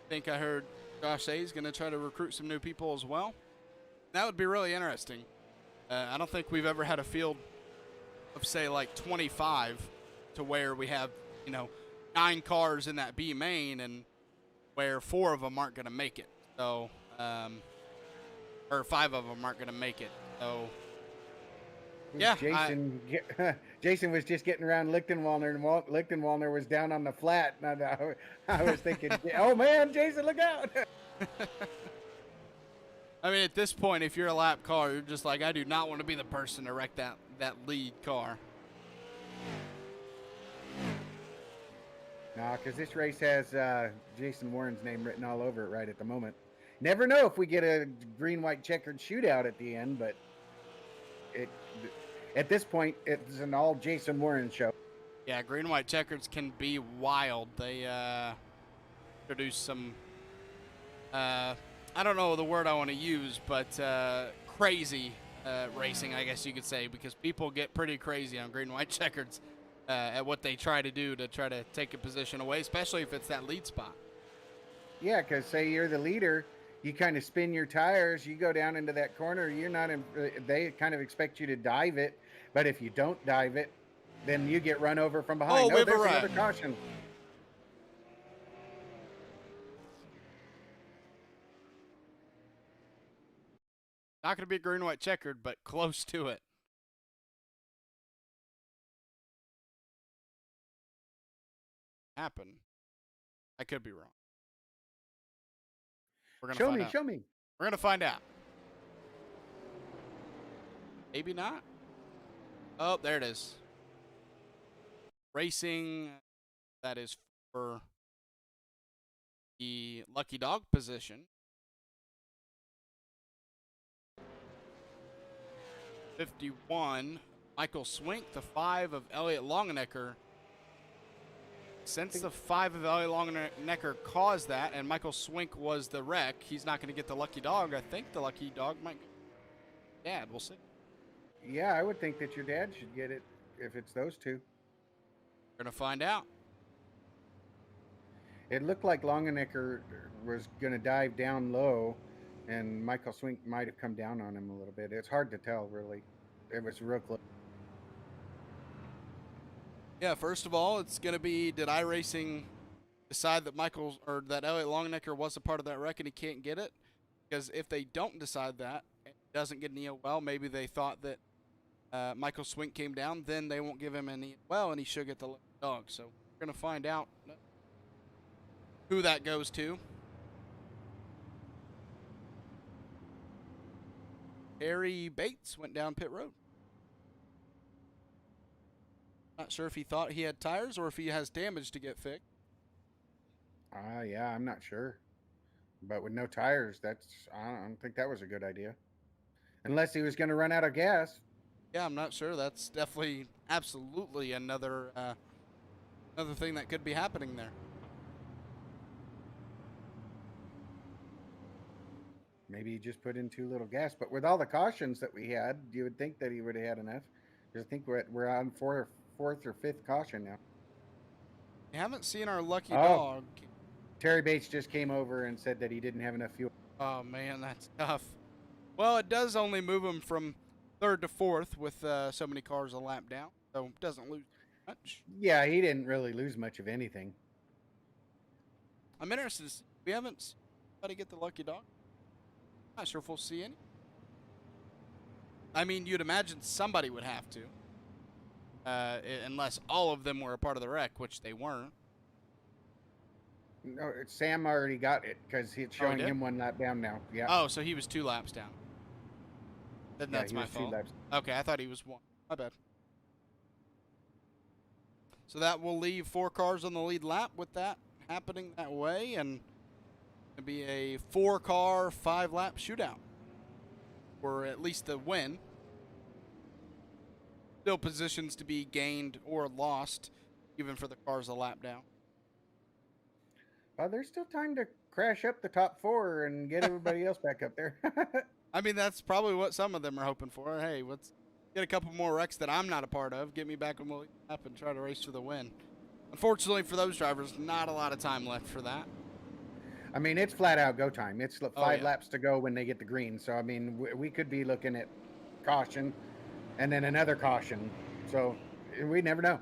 think I heard Josh say he's going to try to recruit some new people as well. That would be really interesting. I don't think we've ever had a field of, say, like 25 to where we have, 9 cars in that B main and where 4 of them aren't going to make it. So, or 5 of them aren't going to make it. So, yeah, Jason was just getting around Lichtenwalner, and Lichtenwalner was down on the flat. And I was thinking, oh man, Jason, look out! I mean, at this point, if you're a lap car, you're just like, I do not want to be the person to wreck that lead car. Nah, because this race has Jason Warren's name written all over it right at the moment. Never know if we get a green-white checkered shootout at the end, but at this point, it's an all Jason Warren show. Yeah, green-white checkers can be wild. They produce some, I don't know the word I want to use, but crazy racing, I guess you could say, because people get pretty crazy on green-white checkers at what they try to do to try to take a position away, especially if it's that lead spot. Yeah, because say you're the leader, you kind of spin your tires, you go down into that corner, you're not in, they kind of expect you to dive it, but if you don't dive it, then you get run over from behind. Oh, there's another caution. Not going to be green, white, checkered, but close to it. Happen. I could be wrong. We're gonna find out. Show me. We're going to find out. Maybe not. Oh, there it is. Racing, that is for the lucky dog position. 51, Michael Swink, the 5 of Elliott Longenecker. Since the 5 of Elliott Longenecker caused that, and Michael Swink was the wreck, he's not going to get the lucky dog. I think the lucky dog might. dad. We'll see. Yeah, I would think that your dad should get it if it's those two. We're going to find out. It looked like Longenecker was going to dive down low, and Michael Swink might have come down on him a little bit. It's hard to tell, really. It was real close. Yeah, first of all, it's going to be, did iRacing decide that that Elliot Longenecker was a part of that wreck and he can't get it? Because if they don't decide that, and he doesn't get an EOL, maybe they thought that Michael Swink came down, then they won't give him an EOL and he should get the lucky dog. So we're going to find out who that goes to. Harry Bates went down pit road. Not sure if he thought he had tires or if he has damage to get fixed. Yeah, I'm not sure. But with no tires, I don't think that was a good idea. Unless he was going to run out of gas. Yeah, I'm not sure. That's definitely, absolutely another thing that could be happening there. Maybe he just put in too little gas. But with all the cautions that we had, you would think that he would have had enough. Because I think we're on fourth or fifth caution now. We haven't seen our lucky dog. Terry Bates just came over and said that he didn't have enough fuel. Oh, man, that's tough. Well, it does only move him from third to fourth with so many cars a lap down. So it doesn't lose much. Yeah, he didn't really lose much of anything. I'm interested to see. We haven't seen anybody get the lucky dog. Not sure if we'll see any. I mean, you'd imagine somebody would have to. Unless all of them were a part of the wreck, which they weren't. No, Sam already got it because it's showing him one lap down now. Yeah. Oh, so he was 2 laps down. Then that's my fault. 2 laps. Okay, I thought he was 1. My bad. So that will leave 4 cars on the lead lap with that happening that way, and it'll be a 4-car, 5-lap shootout for at least the win. Still positions to be gained or lost, even for the cars a lap down. There's still time to crash up the top 4 and get everybody else back up there. I mean, that's probably what some of them are hoping for. Hey, let's get a couple more wrecks that I'm not a part of, get me back on the lead lap and try to race for the win. Unfortunately for those drivers, not a lot of time left for that. I mean, it's flat out go time. It's 5 laps to go when they get the green. So, I mean, we could be looking at caution and then another caution. So, we never know.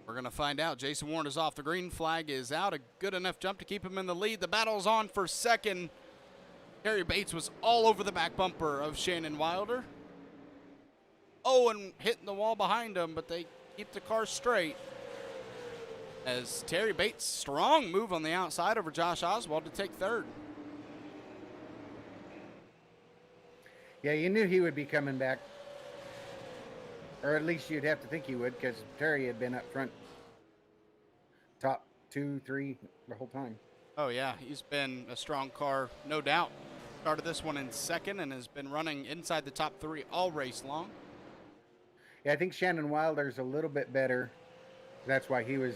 We're going to find out. Jason Warren is off. The green flag is out. A good enough jump to keep him in the lead. The battle's on for second. Harry Bates was all over the back bumper of Shannon Wilder. Oh, and hitting the wall behind him, but they keep the car straight. As Terry Bates, strong move on the outside over Josh Oswald to take third. Yeah, you knew he would be coming back. Or at least you'd have to think he would, because Terry had been up front top 2, 3 the whole time. Oh, yeah. He's been a strong car, no doubt. Started this one in second and has been running inside the top 3 all race long. Yeah, I think Shannon Wilder's a little bit better. That's why he was,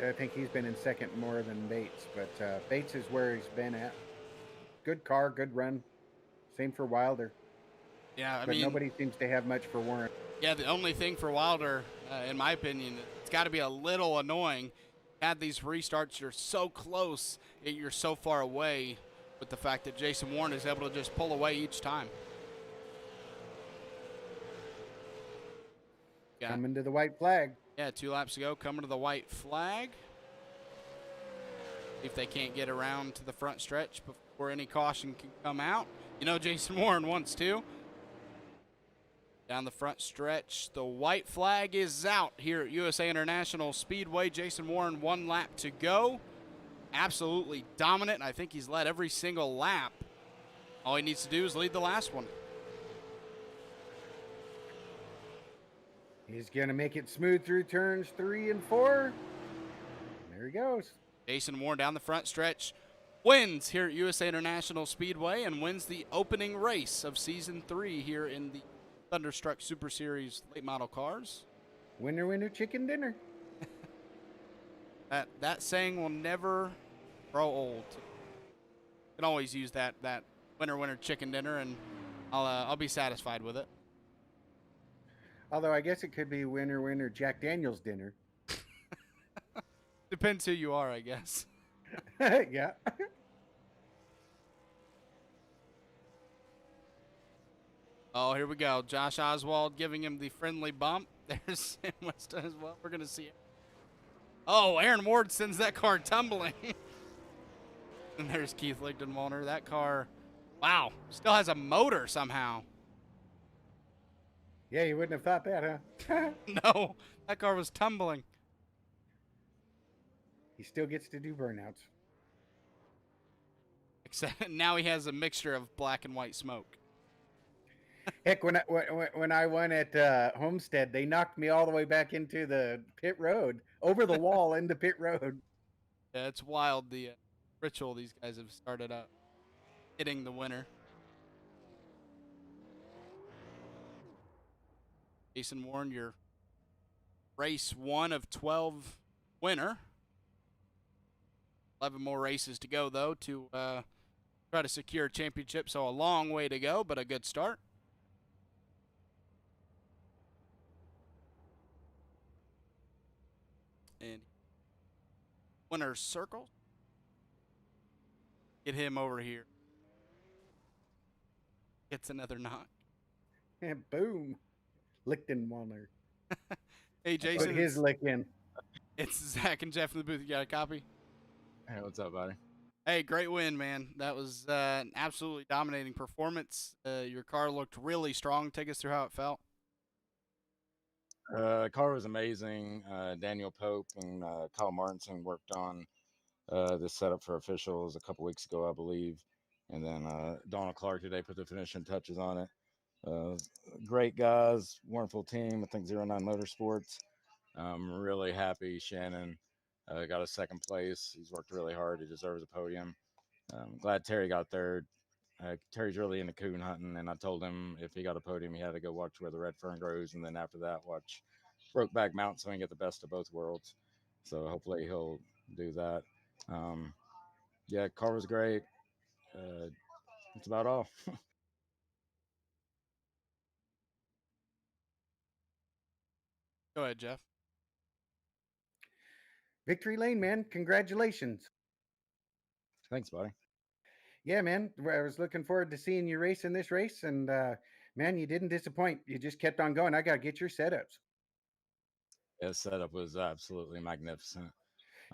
I think he's been in second more than Bates. But Bates is where he's been at. Good car, good run. Same for Wilder. Yeah, I but mean, nobody seems to have much for Warren. Yeah, the only thing for Wilder, in my opinion, it's got to be a little annoying. Had these restarts, you're so close, yet you're so far away with the fact that Jason Warren is able to just pull away each time. Yeah. Coming to the white flag. Yeah, 2 laps ago, coming to the white flag. See if they can't get around to the front stretch before any caution can come out. You know, Jason Warren wants to. Down the front stretch, the white flag is out here at USA International Speedway. Jason Warren, 1 lap to go. Absolutely dominant. I think he's led every single lap. All he needs to do is lead the last one. He's going to make it smooth through turns 3 and 4. There he goes. Jason Warren down the front stretch wins here at USA International Speedway and wins the opening race of Season 3 here in the Thunderstruck Super Series late model cars. Winner, winner, chicken dinner. That saying will never grow old. You can always use that winner, winner, chicken dinner, and I'll be satisfied with it. Although I guess it could be winner winner Jack Daniels dinner. Depends who you are, I guess. Yeah. Oh, here we go. Josh Oswald giving him the friendly bump. There's Sam Weston as well. We're gonna see it. Oh, Aaron Ward sends that car tumbling. And there's Keith Lichtenwalner. That car, wow, still has a motor somehow. Yeah, you wouldn't have thought that, huh? No, that car was tumbling. He still gets to do burnouts. Except now he has a mixture of black and white smoke. Heck, when I won at Homestead, they knocked me all the way back into the pit road, over the wall into pit road. Yeah, it's wild the ritual these guys have started up, hitting the winner. Jason Warren, your race 1 of 12 winner. 11 more races to go, though, to try to secure a championship. So a long way to go, but a good start. And winner's circle. Get him over here. Gets another knock. And boom, Lichtenwalner. Hey, Jason. Put his lick in. It's Zach and Jeff in the booth. You got a copy? Hey, what's up, buddy? Hey, great win, man. That was an absolutely dominating performance. Your ar looked really strong. Take us through how it felt. Car was amazing. Daniel Pope and Kyle Martinson worked on this setup for officials a couple weeks ago, I believe. And then Donald Clark today put the finishing touches on it. Great guys, wonderful team. I think 09 Motorsports. I'm really happy Shannon got a second place. He's worked really hard. He deserves a podium. Glad Terry got third. Terry's really into coon hunting, and I told him if he got a podium, he had to go watch where the red fern grows, and then after that, watch Brokeback Mountain so he can get the best of both worlds. So hopefully he'll do that. Yeah, car was great. That's about all. Go ahead, Jeff. Victory lane, man. Congratulations. Thanks, buddy. Yeah, man. I was looking forward to seeing you race in this race, and man, you didn't disappoint. You just kept on going. I got to get your setups. Yeah, setup was absolutely magnificent.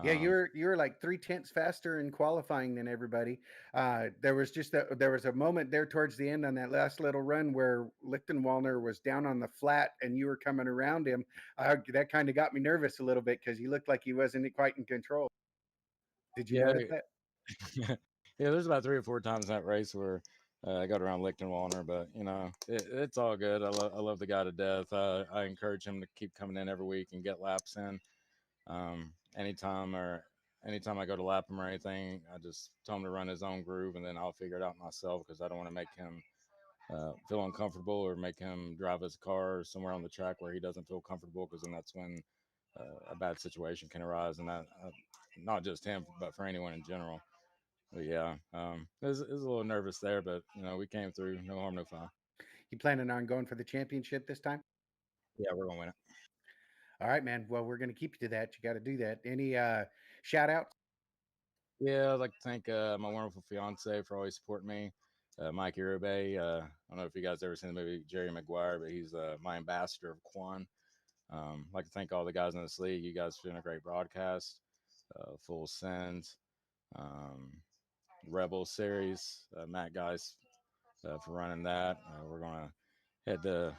Yeah, you were like 3/10 faster in qualifying than everybody. There was a moment there towards the end on that last little run where Lichtenwalner was down on the flat and you were coming around him. That kind of got me nervous a little bit because he looked like he wasn't quite in control. Did you notice that? Yeah, there's about 3 or 4 times in that race where I got around Lichtenwalner, but it's all good. I love the guy to death. I encourage him to keep coming in every week and get laps in. Anytime I go to lap him or anything, I just tell him to run his own groove, and then I'll figure it out myself because I don't want to make him feel uncomfortable or make him drive his car somewhere on the track where he doesn't feel comfortable, because then that's when a bad situation can arise, and that not just him, but for anyone in general. But yeah, it was a little nervous there, but we came through. No harm, no foul. You planning on going for the championship this time? Yeah, we're gonna win it. All right, man. Well, we're going to keep you to that. You got to do that. Any shout outs? Yeah, I'd like to thank my wonderful fiance for always supporting me, Mike Irube. I don't know if you guys ever seen the movie Jerry Maguire, but he's my ambassador of Quan. I'd like to thank all the guys in this league. You guys are doing a great broadcast. Full Send, Rebel Series, Matt Guys for running that. We're gonna head to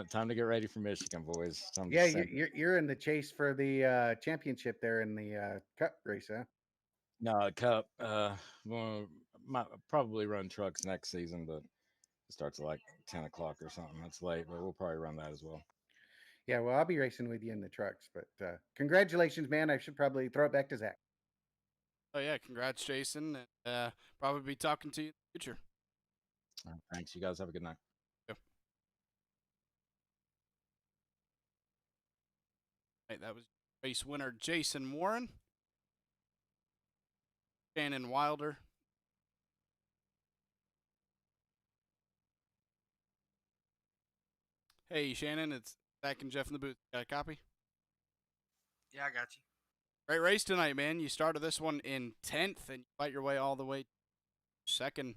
time to get ready for Michigan, boys. Yeah, you're in the chase for the championship there in the cup race, huh? No, Cup. Might probably run trucks next season, but it starts at like 10 o'clock or something. That's late, but we'll probably run that as well. Yeah, well, I'll be racing with you in the trucks, but congratulations, man. I should probably throw it back to Zach. Oh, yeah. Congrats, Jason. And probably be talking to you in the future. All right, thanks. You guys have a good night. Yep. Right, that was race winner Jason Warren. Shannon Wilder Hey, Shannon, it's Zach and Jeff in the booth. Got a copy? Yeah, I got you. Great race tonight, man. You started this one in 10th and you fight your way all the way to second.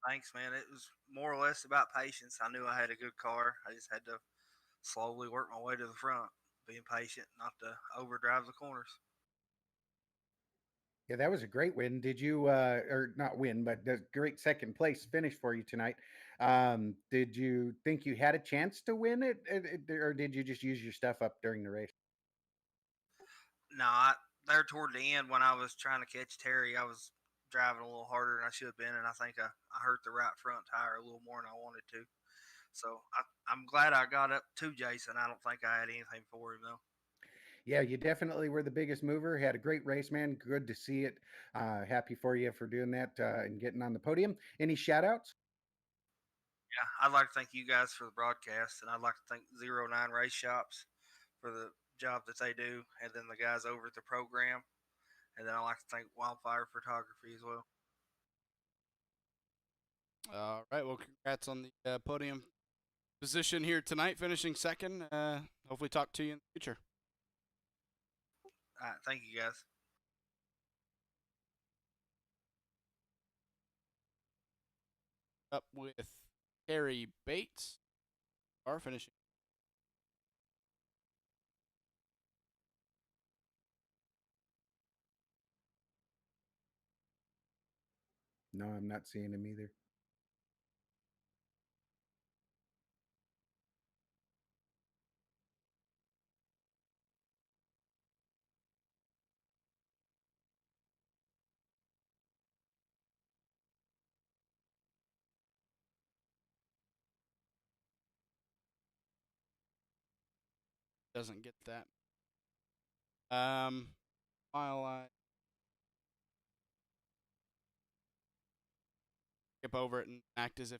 Thanks, man. It was more or less about patience. I knew I had a good car. I just had to slowly work my way to the front, being patient, not to overdrive the corners. Yeah, that was a great win. Did you, or not win, but the great second place finish for you tonight? Did you think you had a chance to win it, or did you just use your stuff up during the race? No, there toward the end when I was trying to catch Terry, I was driving a little harder than I should have been, and I think I hurt the right front tire a little more than I wanted to. So I'm glad I got up to Jason. I don't think I had anything for him though. Yeah, you definitely were the biggest mover. Had a great race, man. Good to see it. Happy for you for doing that and getting on the podium. Any shout outs? Yeah, I'd like to thank you guys for the broadcast, and I'd like to thank 09 Race Shops for the job that they do, and then the guys over at the program. And then I'd like to thank Wildfire Photography as well. All right, well, congrats on the podium position here tonight, finishing second. Hopefully, talk to you in the future. All right, thank you guys. Up with Harry Bates, are finishing. No, I'm not seeing him either. Doesn't get that. While I skip over it and act as if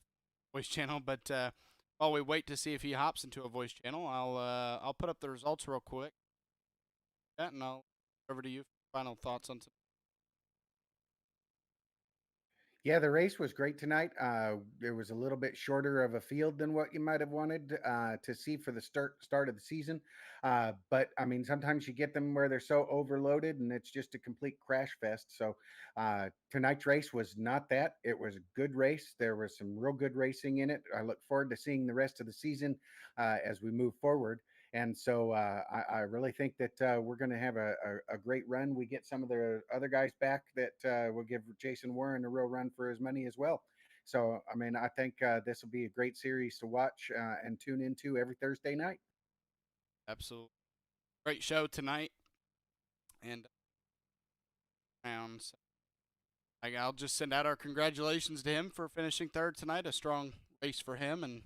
voice channel, but while we wait to see if he hops into a voice channel, I'll put up the results real quick. Yeah, and I'll over to you for final thoughts on. Yeah, the race was great tonight. It was a little bit shorter of a field than what you might have wanted to see for the start of the season. But I mean, sometimes you get them where they're so overloaded and it's just a complete crash fest. So tonight's race was not that. It was a good race. There was some real good racing in it. I look forward to seeing the rest of the season as we move forward. And so I really think that we're going to have a great run. We get some of the other guys back that will give Jason Warren a real run for his money as well. So, I mean, I think this will be a great series to watch and tune into every Thursday night. Absolutely. Great show tonight. And rounds. I'll just send out our congratulations to him for finishing third tonight. A strong race for him. And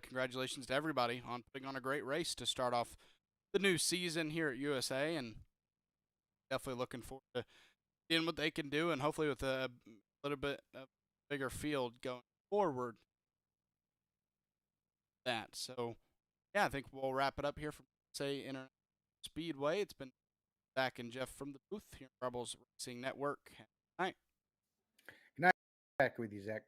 congratulations to everybody on putting on a great race to start off the new season here at USA, and definitely looking forward to seeing what they can do, and hopefully with a little bit of bigger field going forward. So, yeah, I think we'll wrap it up here from International Speedway. It's been Zach and Jeff from the booth here at Rebels Racing Network. Good night. Good night. Back with you, Zach.